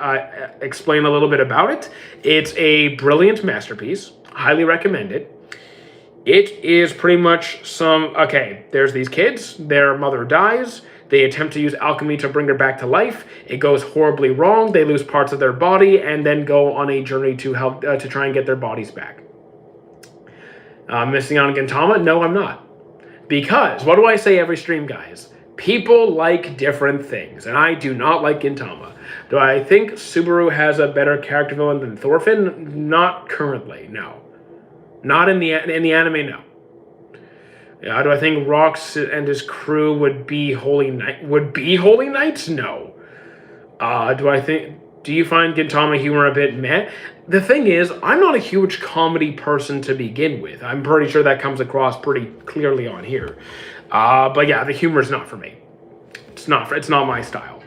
Explain a little bit about it. It's a brilliant masterpiece. Highly recommend it. It is pretty much okay, there's these kids. Their mother dies. They attempt to use alchemy to bring her back to life. It goes horribly wrong. They lose parts of their body and then go on a journey to help to try and get their bodies back. Missing out on Gintama? No, I'm not. Because, what do I say every stream, guys? People like different things, and I do not like Gintama. Do I think Subaru has a better character villain than Thorfinn? Not currently, no. Not in the anime, no. Do I think Rox and his crew would be Holy Knights? No. Do you find Gintama humor a bit meh? The thing is, I'm not a huge comedy person to begin with. I'm pretty sure that comes across pretty clearly on here. But yeah, the humor is not for me. It's not my style.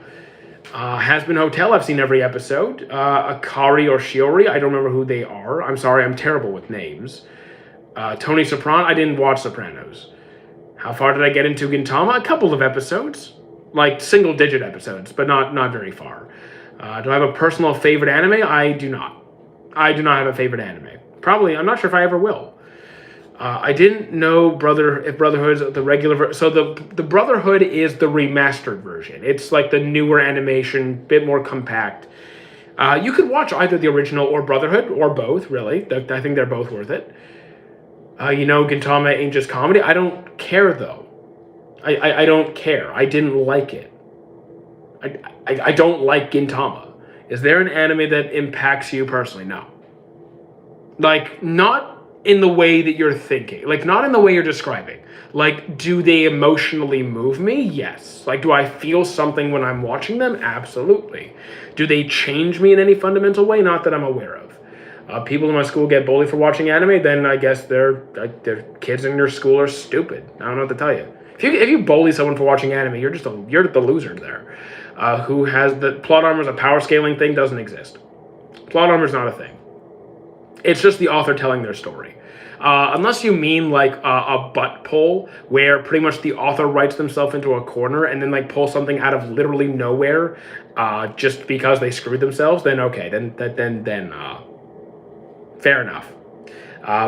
Has-Been Hotel, I've seen every episode. Akari or Shiori, I don't remember who they are. I'm sorry, I'm terrible with names. Tony Soprano, I didn't watch Sopranos. How far did I get into Gintama? A couple of episodes. Like single-digit episodes, but not very far. Do I have a personal favorite anime? I do not. I do not have a favorite anime. Probably, I'm not sure if I ever will. I didn't know if Brotherhood's the regular so the Brotherhood is the remastered version. It's like the newer animation, bit more compact. You could watch either the original or Brotherhood, or both, really. I think they're both worth it. Gintama ain't just comedy. I don't care, though. I don't care. I didn't like it. I don't like Gintama. Is there an anime that impacts you personally? No. Like, not in the way that you're thinking. Like, not in the way you're describing. Like, do they emotionally move me? Yes. Like, do I feel something when I'm watching them? Absolutely. Do they change me in any fundamental way? Not that I'm aware of. People in my school get bullied for watching anime, then I guess their kids in your school are stupid. I don't know what to tell you. If you bully someone for watching anime, you're the loser there. Who has the plot armor is a power scaling thing? Doesn't exist. Plot armor is not a thing. It's just the author telling their story. Unless you mean like a butt pull, where pretty much the author writes themselves into a corner and then like pull something out of literally nowhere, just because they screwed themselves. Then okay, then fair enough.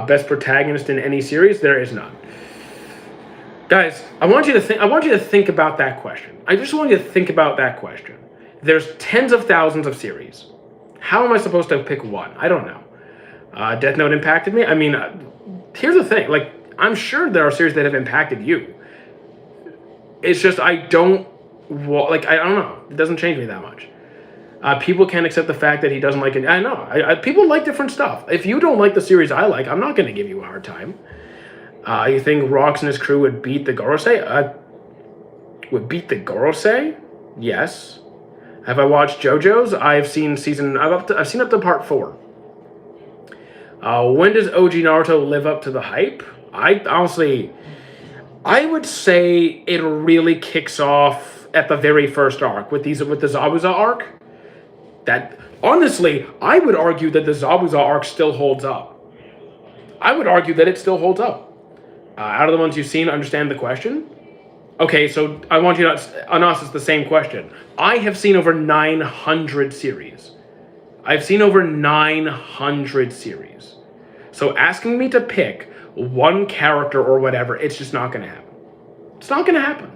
Best protagonist in any series? There is none. Guys, I want you to think about that question. I just want you to think about that question. There's tens of thousands of series. How am I supposed to pick one? I don't know. Death Note impacted me? I mean, here's the thing. Like, I'm sure there are series that have impacted you. It's just I don't know. It doesn't change me that much. People can't accept the fact that he doesn't like it. I know. People like different stuff. If you don't like the series I like, I'm not going to give you a hard time. You think Rox and his crew would beat the Gorosei? Would beat the Gorosei? Yes. Have I watched JoJo's? I've seen up to part 4. When does OG Naruto live up to the hype? I would say it really kicks off at the very first arc with the Zabuza arc. That honestly, I would argue that the Zabuza arc still holds up. I would argue that it still holds up. Out of the ones you've seen, understand the question. Okay, so I want you to on us. It's the same question. I have seen over 900 series. I've seen over 900 series. So asking me to pick one character or whatever, it's just not going to happen. It's not going to happen.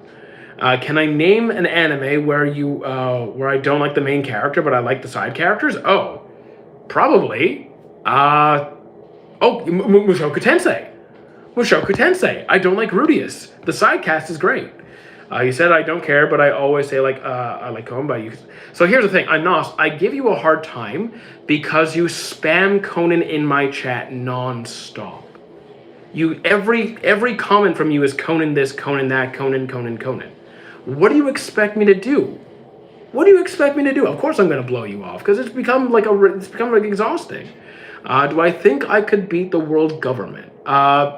Can I name an anime where I don't like the main character, but I like the side characters? Oh, probably. Mushoku Tensei. Mushoku Tensei. I don't like Rudius. The side cast is great. You said I don't care, but I always say I like Conan. So here's the thing, Anas, I give you a hard time because you spam Conan in my chat non-stop. Every comment from you is Conan this, Conan that, Conan. What do you expect me to do? What do you expect me to do? Of course I'm going to blow you off because it's become like exhausting. Do I think I could beat the world government?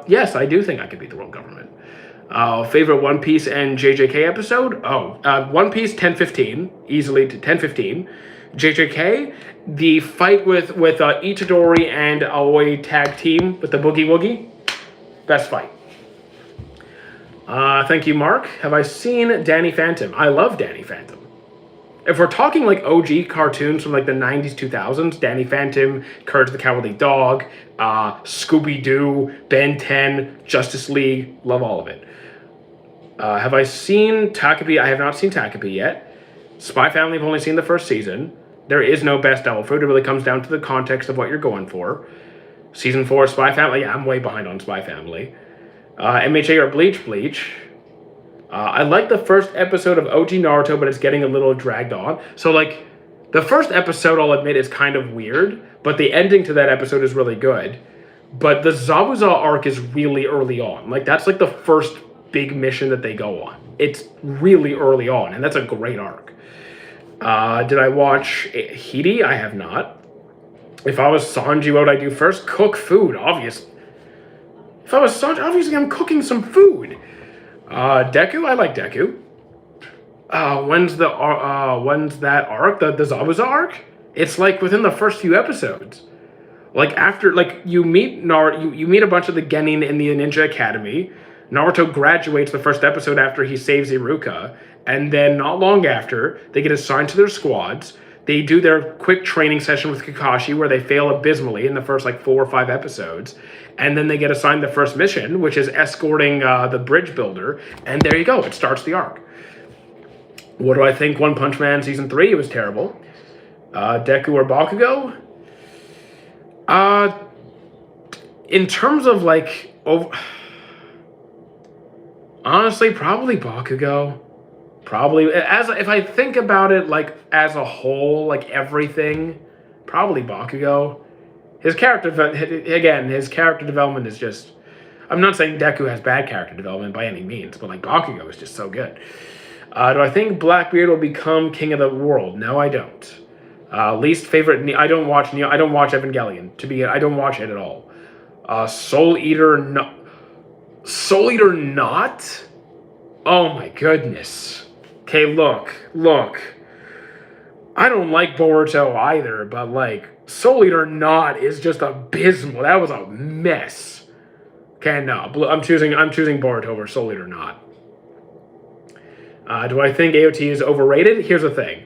Yes, I do think I could beat the world government. Favorite One Piece and JJK episode? One Piece 10-15, easily to 10-15. JJK, the fight with Itadori and Aoi tag team with the Boogie Woogie, best fight. Thank you, Mark. Have I seen Danny Phantom? I love Danny Phantom. If we're talking like OG cartoons from like the 90s, 2000s, Danny Phantom, Courage the Cowardly Dog, Scooby-Doo, Ben 10, Justice League, love all of it. Have I seen Takabe? I have not seen Takabe yet. Spy Family, I've only seen the first season. There is no best devil fruit. It really comes down to the context of what you're going for. Season 4, Spy Family. Yeah, I'm way behind on Spy Family. MHA or Bleach. I like the first episode of OG Naruto, but it's getting a little dragged on. So, like, the first episode, I'll admit, is kind of weird, but the ending to that episode is really good. But the Zabuza arc is really early on. Like, that's like the first big mission that they go on. It's really early on, and that's a great arc. Did I watch Hidi? I have not. If I was Sanji, what would I do first? Cook food, obviously. If I was Sanji, obviously I'm cooking some food. Deku, I like Deku. When's that arc? The Zabuza arc? It's like within the first few episodes. Like after, like you meet you meet a bunch of the Genin in the Ninja Academy. Naruto graduates the first episode after he saves Iruka, and then not long after, they get assigned to their squads. They do their quick training session with Kakashi where they fail abysmally in the first like 4 or 5 episodes. And then they get assigned the first mission, which is escorting the bridge builder. And there you go. It starts the arc. What do I think? One Punch Man Season 3? It was terrible. Deku or Bakugo? In terms of like... honestly, probably Bakugo. Probably, if I think about it, like, as a whole, like, everything, probably Bakugo. His character development is just... I'm not saying Deku has bad character development by any means, but, like, Bakugo is just so good. Do I think Blackbeard will become king of the world? No, I don't. Least favorite... I don't watch Evangelion. I don't watch it at all. Soul Eater... No. Soul Eater not? Oh, my goodness. Okay, look. I don't like Boruto either, but like Soul Eater not is just abysmal. That was a mess. Okay, no, I'm choosing Boruto over Soul Eater not. Do I think AOT is overrated? Here's the thing.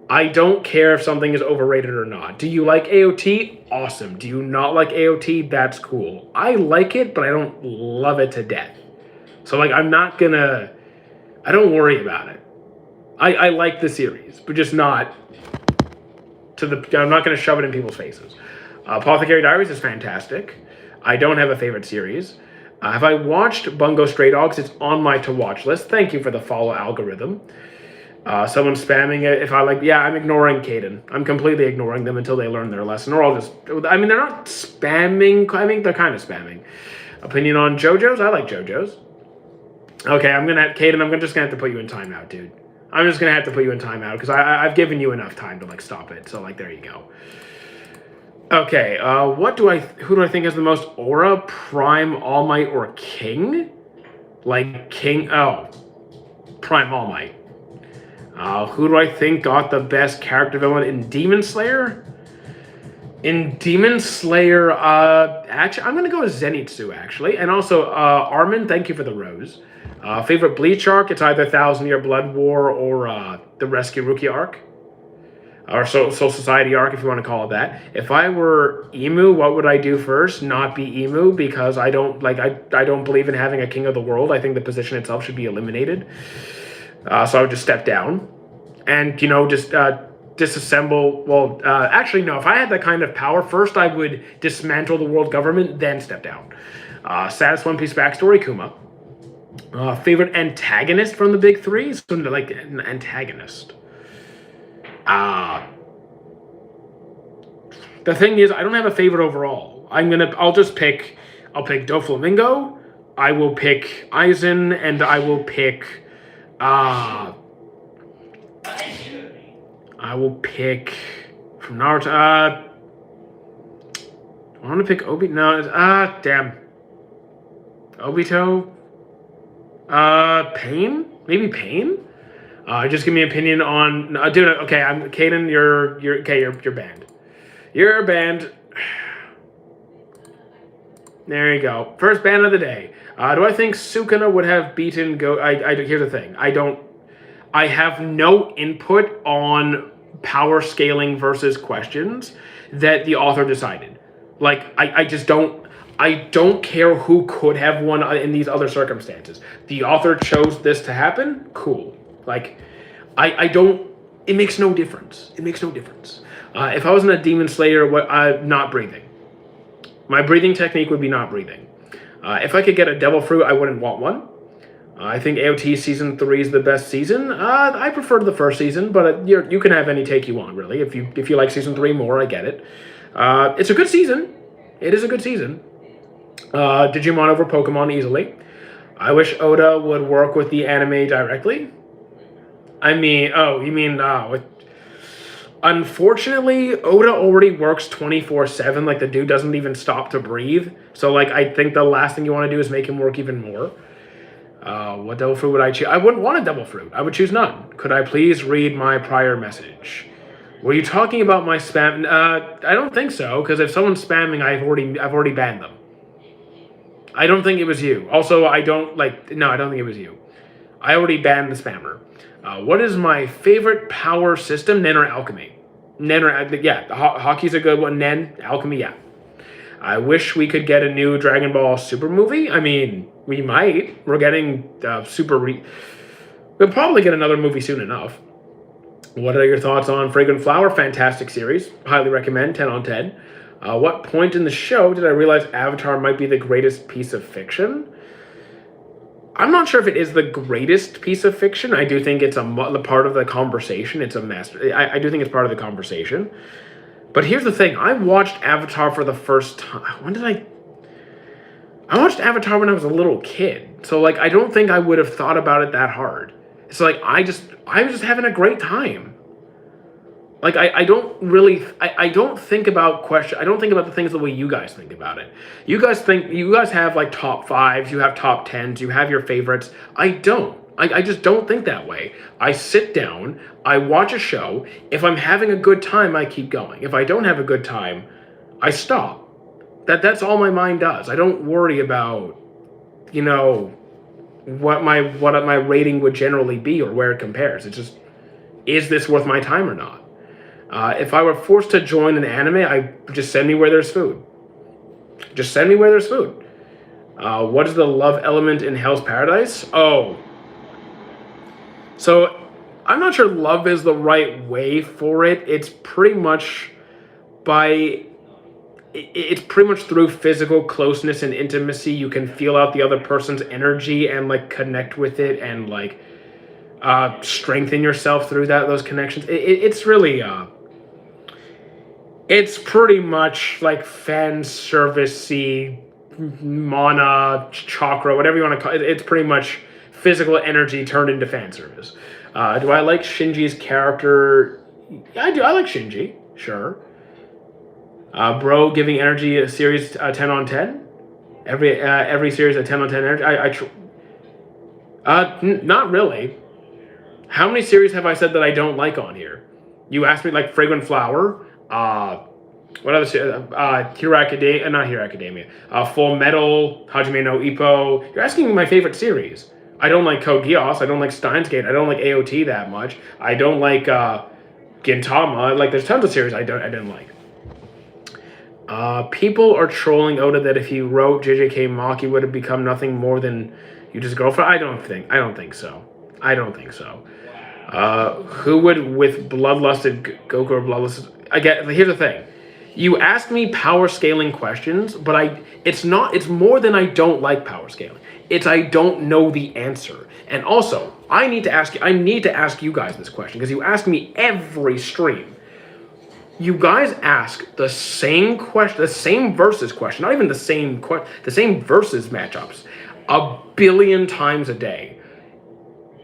I don't care if something is overrated or not. Do you like AOT? Awesome. Do you not like AOT? That's cool. I like it, but I don't love it to death. So like I don't worry about it. I like the series, but just not I'm not going to shove it in people's faces. Apothecary Diaries is fantastic. I don't have a favorite series. Have I watched Bungo Stray Dogs? It's on my to-watch list. Thank you for the follow algorithm. Someone spamming it. If I like, yeah, I'm ignoring Caden. I'm completely ignoring them until they learn their lesson. Or I'll just, I mean, they're not spamming. I mean, they're kind of spamming. Opinion on JoJo's? I like JoJo's. Okay, Caden, I'm just going to have to put you in timeout, dude. I'm just going to have to put you in timeout because I've given you enough time to, like, stop it. So, like, there you go. Okay, who do I think has the most aura? Prime, All Might, or King? Like, King, Prime, All Might. Who do I think got the best character development in Demon Slayer? In Demon Slayer, actually, I'm gonna go with Zenitsu, actually. And also, Armin, thank you for the rose. Favorite Bleach arc, it's either Thousand Year Blood War or the Rescue Rookie arc. Or Soul Society arc, if you want to call it that. If I were Emu, what would I do first? Not be Emu, because I don't believe in having a king of the world. I think the position itself should be eliminated. So I would just step down, and just disassemble. Well, actually, no. If I had that kind of power, first I would dismantle the world government, then step down. Saddest One Piece backstory: Kuma. Favorite antagonist from the big three? So like an antagonist. The thing is, I don't have a favorite overall. I'll pick Doflamingo. I will pick Aizen, and I will pick. I will pick from Naruto. I want to pick Obi. No, damn. Obito. Pain? Maybe Pain? Just give me an opinion on. Dude, okay, I'm Caden. You're banned. You're banned. There you go. First ban of the day. Do I think Sukuna would have beaten Go? Here's the thing. I have no input on power scaling versus questions that the author decided. Like, I just don't. I don't care who could have won in these other circumstances. The author chose this to happen. Cool. Like, I don't. It makes no difference. It makes no difference. If I wasn't a Demon Slayer, not breathing. My breathing technique would be not breathing. If I could get a Devil Fruit, I wouldn't want one. I think AOT Season 3 is the best season. I prefer the first season, but you can have any take you want, really. If you like Season 3 more, I get it. It's a good season. It is a good season. Digimon over Pokemon easily. I wish Oda would work with the anime directly. I mean, unfortunately, Oda already works 24/7. Like, the dude doesn't even stop to breathe. So, like, I think the last thing you want to do is make him work even more. What Devil Fruit would I choose? I wouldn't want a Devil Fruit. I would choose none. Could I please read my prior message? Were you talking about my spam? I don't think so, because if someone's spamming, I've already banned them. I don't think it was you. Also, I don't think it was you. I already banned the spammer. What is my favorite power system? Nen or Alchemy? Hockey's a good one. Nen, Alchemy, yeah. I wish we could get a new Dragon Ball Super movie. I mean, we might. We're getting we'll probably get another movie soon enough. What are your thoughts on Fragrant Flower? Fantastic series. Highly recommend. 10 on 10. What point in the show did I realize Avatar might be the greatest piece of fiction? I'm not sure if it is the greatest piece of fiction. I do think it's a part of the conversation. It's a master. I do think it's part of the conversation. But here's the thing. I watched Avatar for the first time. I watched Avatar when I was a little kid. So, like, I don't think I would have thought about it that hard. It's like, I was just having a great time. Like, I don't think about I don't think about the things the way you guys think about it. You guys have, like, top 5s, you have top 10s, you have your favorites. I don't. I just don't think that way. I sit down, I watch a show. If I'm having a good time, I keep going. If I don't have a good time, I stop. That's all my mind does. I don't worry about, what my rating would generally be or where it compares. It's just, is this worth my time or not? If I were forced to join an anime, I just send me where there's food. Just send me where there's food. What is the love element in Hell's Paradise? Oh. So, I'm not sure love is the right way for it. It's pretty much through physical closeness and intimacy. You can feel out the other person's energy and, like, connect with it and, like, strengthen yourself through those connections. It's really, it's pretty much like fan service-y, mana, chakra, whatever you want to call it. It's pretty much physical energy turned into fan service. Do I like Shinji's character? Yeah, I do. I like Shinji, sure. Bro giving energy a series 10 on 10? Every series a 10 on 10 energy? Not really. How many series have I said that I don't like on here? You asked me like Fragrant Flower, what other series? Hero Academia, not Hero Academia. Full Metal, Hajime no Ippo. You're asking me my favorite series. I don't like Code Geass. I don't like Steins Gate. I don't like AOT that much. I don't like Gintama. Like, there's tons of series I didn't like. People are trolling Oda that if he wrote JJK Maki would have become nothing more than Yuji's girlfriend. I don't think so. I don't think so. Who would with bloodlusted Goku or bloodlusted? Here's the thing. You ask me power scaling questions, but it's more than I don't like power scaling. It's I don't know the answer. And also, I need to ask you guys this question because you ask me every stream. You guys ask the same question, the same versus question, not even the same versus matchups, a billion times a day.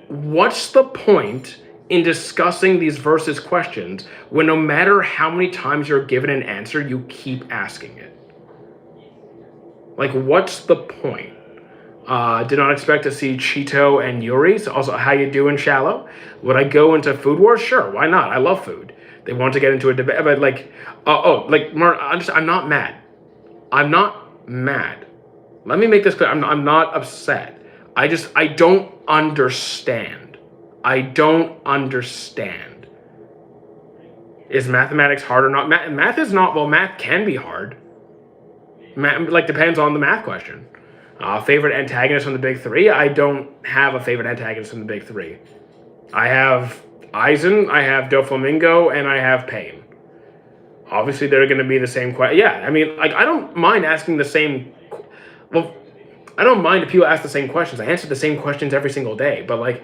What's the point in discussing these versus questions when no matter how many times you're given an answer, you keep asking it? Like, what's the point? Did not expect to see Cheeto and Yuri. So also, how you doing, Shallow? Would I go into Food Wars? Sure, why not? I love food. They want to get into a debate, but like, I'm not mad. I'm not mad. Let me make this clear. I'm not upset. I don't understand. I don't understand. Is mathematics hard or not? Math is not, well, math can be hard. Math, depends on the math question. Favorite antagonist from the big three? I don't have a favorite antagonist from the big three. I have Aizen, I have Doflamingo, and I have Pain. Obviously, they're going to be the same question. Yeah, I mean, I don't mind asking the same... Well, I don't mind if people ask the same questions. I answer the same questions every single day. But,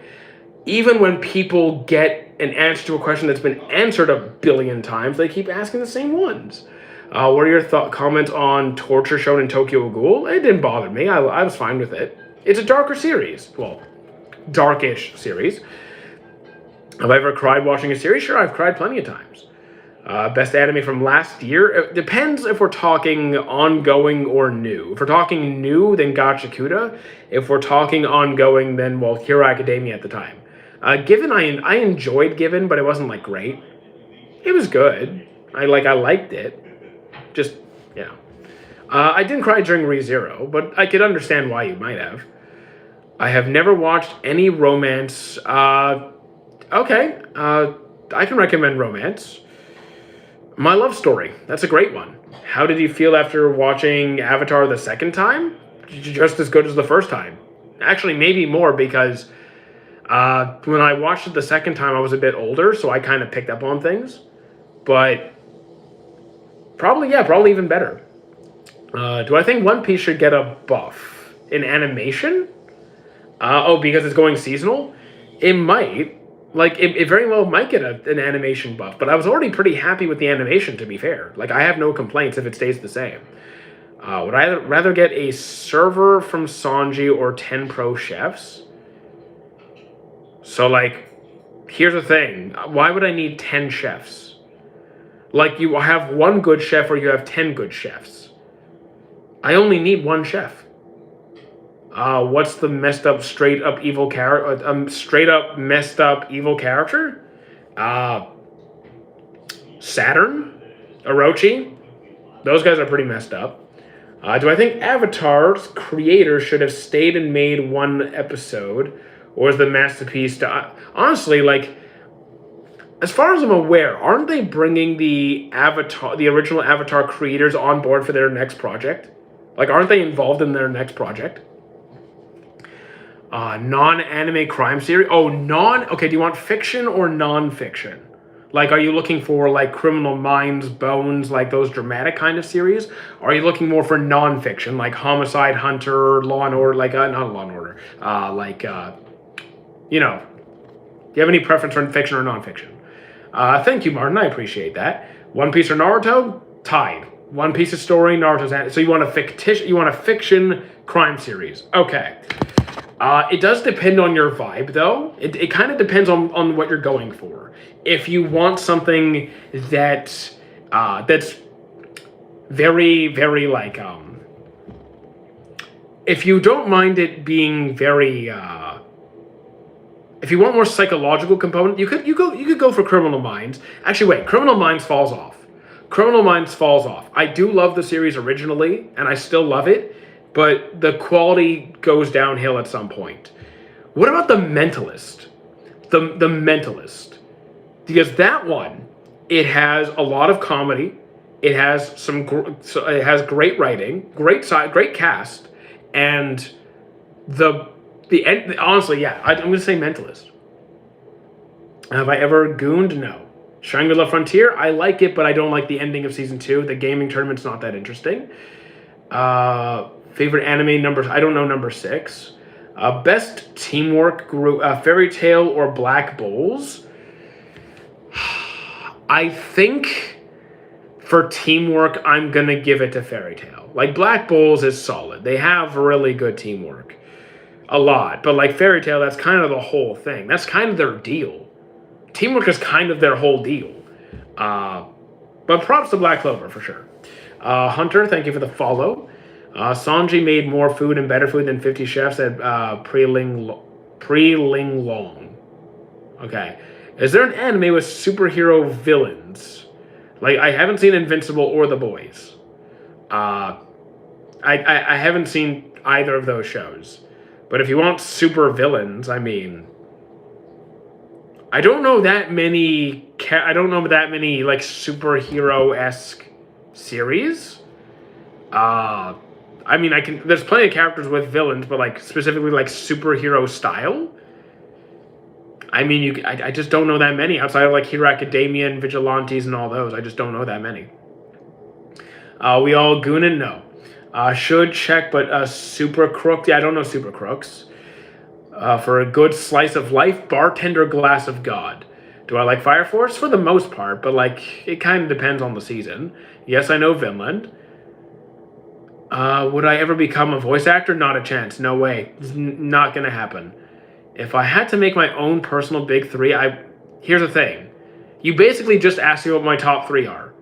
even when people get an answer to a question that's been answered a billion times, they keep asking the same ones. What are your comments on torture shown in Tokyo Ghoul? It didn't bother me. I was fine with it. It's a darker series. Well, darkish series. Have I ever cried watching a series? Sure, I've cried plenty of times. Best anime from last year? It depends if we're talking ongoing or new. If we're talking new, then Gachakuda. If we're talking ongoing, then, well, Hero Academia at the time. Given, I enjoyed Given, but it wasn't, great. It was good. I liked it. Just, I didn't cry during ReZero, but I could understand why you might have. I have never watched any romance. Okay, I can recommend romance. My Love Story. That's a great one. How did you feel after watching Avatar the second time? Just as good as the first time. Actually, maybe more because when I watched it the second time, I was a bit older, so I kind of picked up on things. But probably even better. Do I think One Piece should get a buff in animation? Because it's going seasonal? It might. It very well might get an animation buff, but I was already pretty happy with the animation, to be fair. I have no complaints if it stays the same. Would I rather get a server from Sanji or 10 pro chefs? So, here's the thing. Why would I need 10 chefs? You have one good chef or you have 10 good chefs. I only need one chef. What's the messed up, straight up evil character? Straight up messed up evil character? Saturn? Orochi? Those guys are pretty messed up. Do I think Avatar's creator should have stayed and made one episode? Or is the masterpiece honestly, as far as I'm aware, aren't they bringing the original Avatar creators on board for their next project? Aren't they involved in their next project? Non-anime crime series? Okay, do you want fiction or non-fiction? Are you looking for, Criminal Minds, Bones, those dramatic kind of series? Or are you looking more for non-fiction, Homicide Hunter, Law and Order, not Law and Order, do you have any preference for fiction or non-fiction? Thank you, Martin, I appreciate that. One Piece or Naruto? Tied. One Piece's story, Naruto's... So you want a fiction crime series. Okay. It does depend on your vibe, though. It kind of depends on what you're going for. If you want something that's very, very, if you don't mind it being very, if you want more psychological component, you could go for Criminal Minds. Actually, wait, Criminal Minds falls off. Criminal Minds falls off. I do love the series originally, and I still love it, but the quality goes downhill at some point. What about The Mentalist? The Mentalist, because that one, it has a lot of comedy. It has it has great writing, great cast, and the end. Honestly, yeah, I'm gonna say Mentalist. Have I ever gooned? No. Shangri-La Frontier, I like it, but I don't like the ending of season 2. The gaming tournament's not that interesting. Favorite anime numbers? I don't know number 6. Best teamwork group, Fairy Tail or Black Bulls? I think for teamwork, I'm going to give it to Fairy Tail. Like, Black Bulls is solid. They have really good teamwork. A lot. But like Fairy Tail, that's kind of the whole thing. That's kind of their deal. Teamwork is kind of their whole deal. But props to Black Clover, for sure. Hunter, thank you for the follow. Sanji made more food and better food than 50 Chefs at Pre-Ling Long. Okay. Is there an anime with superhero villains? Like, I haven't seen Invincible or The Boys. I haven't seen either of those shows. But if you want super villains, I mean, I don't know that many like superhero-esque series. I mean, there's plenty of characters with villains, but like specifically like superhero style. I mean, I just don't know that many outside of like Hero Academia and Vigilantes and all those. I just don't know that many. We all goonin'? No. Should check, but Super Crook. Yeah, I don't know Super Crooks. For a good slice of life, Bartender Glass of God. Do I like Fire Force? For the most part, but like it kind of depends on the season. Yes, I know Vinland. Would I ever become a voice actor? Not a chance. No way. It's not gonna happen. If I had to make my own personal big 3, here's the thing. You basically just asked me what my top 3 are.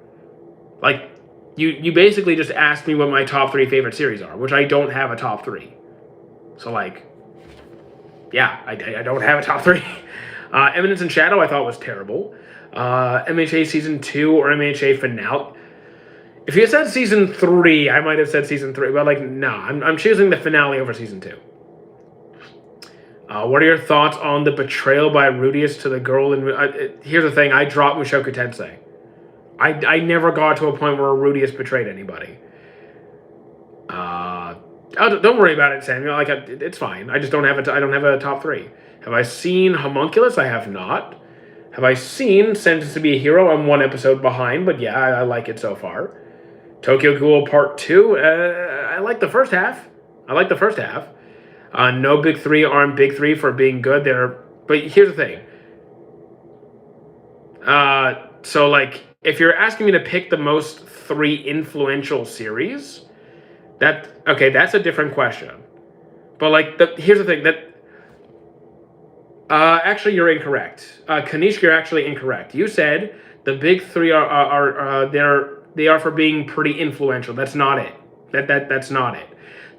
Like, you basically just asked me what my top 3 favorite series are, which I don't have a top 3. So, like, yeah, I don't have a top 3. Eminence and Shadow I thought was terrible. MHA Season 2 or MHA Finale. If you had said Season 3, I might have said Season 3, but, like, no, I'm choosing the finale over Season 2. What are your thoughts on the betrayal by Rudeus to the girl in... here's the thing, I dropped Mushoku Tensei. I never got to a point where Rudeus betrayed anybody. Don't worry about it, Samuel. Like, it's fine. I just don't have I don't have a top 3. Have I seen Homunculus? I have not. Have I seen Sentenced to be a Hero? I'm 1 episode behind, but yeah, I like it so far. Tokyo Ghoul Part 2. I like the first half. No big 3 aren't big 3 for being good. But here's the thing. So like, if you're asking me to pick the most 3 influential series, that's a different question. But like, here's the thing actually you're incorrect. Kanishka, you're actually incorrect. You said the big 3 they are for being pretty influential. That's not it. That's not it.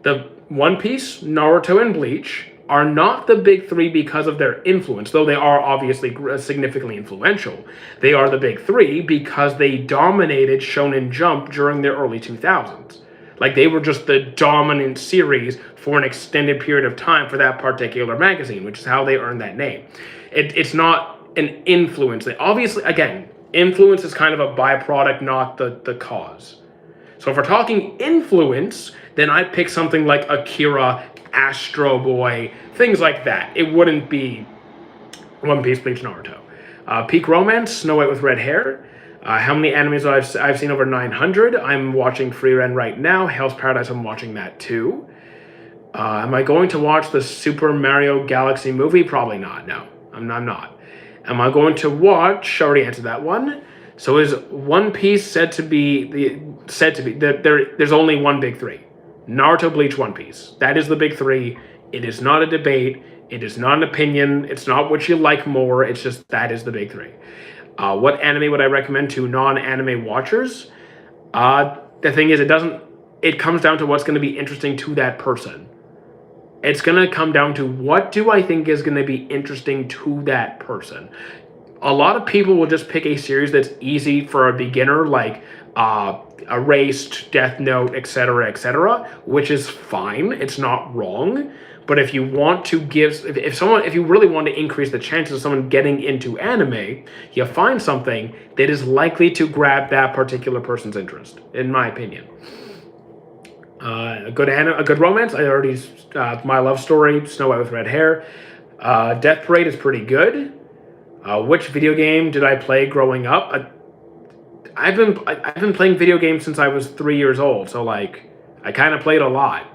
The One Piece, Naruto, and Bleach are not the big 3 because of their influence, though they are obviously significantly influential. They are the big 3 because they dominated Shonen Jump during the early 2000s. Like, they were just the dominant series for an extended period of time for that particular magazine, which is how they earned that name. It's not an influence. Obviously, again, influence is kind of a byproduct, not the cause. So if we're talking influence, then I'd pick something like Akira, Astro Boy, things like that. It wouldn't be One Piece, Bleach, Naruto. Peak Romance, Snow White with red hair. How many animes I've seen? Over 900. I'm watching Free Ren right now. Hell's Paradise, I'm watching that too. Am I going to watch the Super Mario Galaxy movie? Probably not. No, I'm not. Am I going to watch? I already answered that one. So is One Piece said to be there's only one big 3. Naruto, Bleach, One Piece. That is the big 3. It is not a debate. It is not an opinion. It's not what you like more. It's just that is the big 3. What anime would I recommend to non-anime watchers? The thing is, it comes down to what's going to be interesting to that person. It's going to come down to what do I think is going to be interesting to that person. A lot of people will just pick a series that's easy for a beginner, like Erased, Death Note, etc., which is fine. It's not wrong. But if you want to give, if you really want to increase the chances of someone getting into anime, you find something that is likely to grab that particular person's interest, in my opinion. A good romance. I already My Love Story, Snow White with Red Hair. Death Parade is pretty good. Which video game did I play growing up? I've been playing video games since I was 3 years old, so like I kind of played a lot.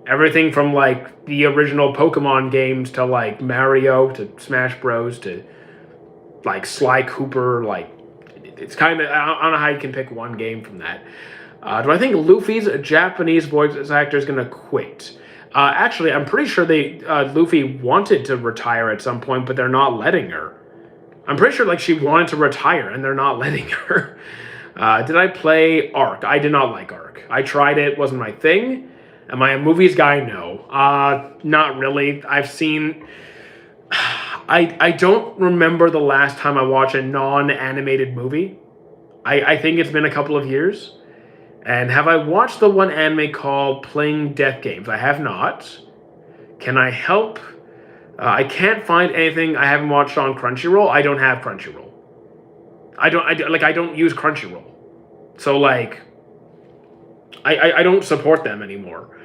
Everything from like the original Pokemon games to like Mario to Smash Bros to like Sly Cooper. Like it's kind of, I don't know how you can pick one game from that. Do I think Luffy's Japanese voice actor is gonna quit? Actually, I'm pretty sure Luffy wanted to retire at some point, but they're not letting her. I'm pretty sure like she wanted to retire and they're not letting her. Did I play Ark? I did not like Ark. I tried it, wasn't my thing. Am I a movies guy? No. Not really. I've seen... I don't remember the last time I watched a non-animated movie. I think it's been a couple of years. And have I watched the one anime called Playing Death Games? I have not. Can I help? I can't find anything I haven't watched on Crunchyroll. I don't have Crunchyroll. I don't use Crunchyroll. So like I don't support them anymore.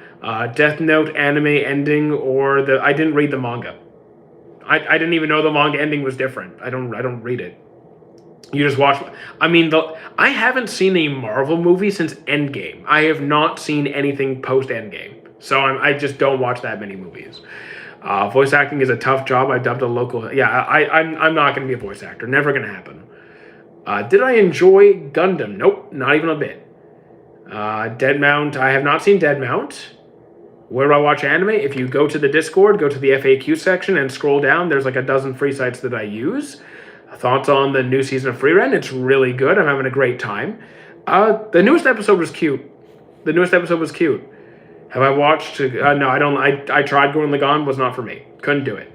Death Note anime ending I didn't read the manga. I didn't even know the manga ending was different. I don't read it. You just watch. I mean, I haven't seen a Marvel movie since Endgame. I have not seen anything post Endgame. So I just don't watch that many movies. Voice acting is a tough job. I dubbed a local. Yeah, I'm not going to be a voice actor. Never going to happen. Did I enjoy Gundam? Nope, not even a bit. Dead Mount. I have not seen Dead Mount. Where do I watch anime? If you go to the Discord, go to the FAQ section and scroll down, there's like a dozen free sites that I use. Thoughts on the new season of Frieren? It's really good. I'm having a great time. The newest episode was cute. Have I watched? No, I don't. I tried Gurren Lagann, was not for me. Couldn't do it.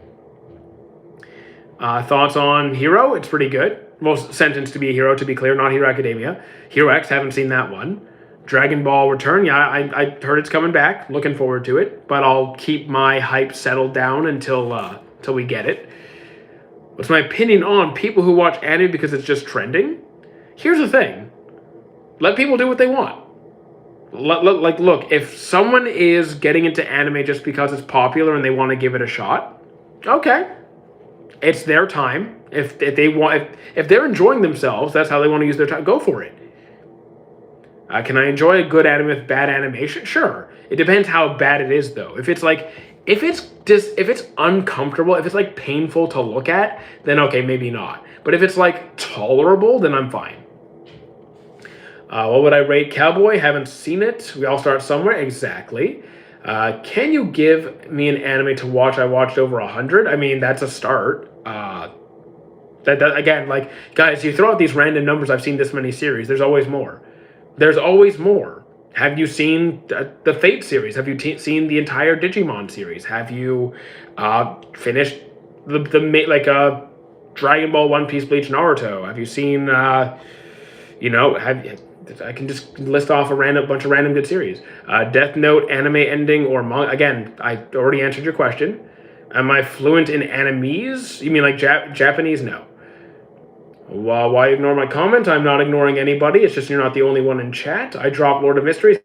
Thoughts on Hero? It's pretty good. Well, sentenced to be a hero, to be clear, not Hero Academia. Hero X, haven't seen that one. Dragon Ball Return, yeah, I heard it's coming back. Looking forward to it, but I'll keep my hype settled down until we get it. What's my opinion on people who watch anime because it's just trending? Here's the thing. Let people do what they want. Look, if someone is getting into anime just because it's popular and they want to give it a shot, okay. It's their time. If they're enjoying themselves, that's how they want to use their time. Go for it. Can I enjoy a good anime with bad animation? Sure. It depends how bad it is, though. If it's uncomfortable, if it's like painful to look at, then okay, maybe not. But if it's like tolerable, then I'm fine. What would I rate Cowboy? Haven't seen it. We all start somewhere. Exactly. Can you give me an anime to watch? I watched over 100. I mean, that's a start. Again, like, guys, you throw out these random numbers. I've seen this many series. There's always more. Have you seen the Fate series? Have you seen the entire Digimon series? Have you finished the Dragon Ball, One Piece, Bleach, Naruto? Have you seen I can just list off a bunch of random good series. Death Note anime ending or manga. Again, I already answered your question. Am I fluent in animes? You mean like Japanese? No. Why ignore my comment? I'm not ignoring anybody. It's just you're not the only one in chat. I dropped Lord of Mysteries.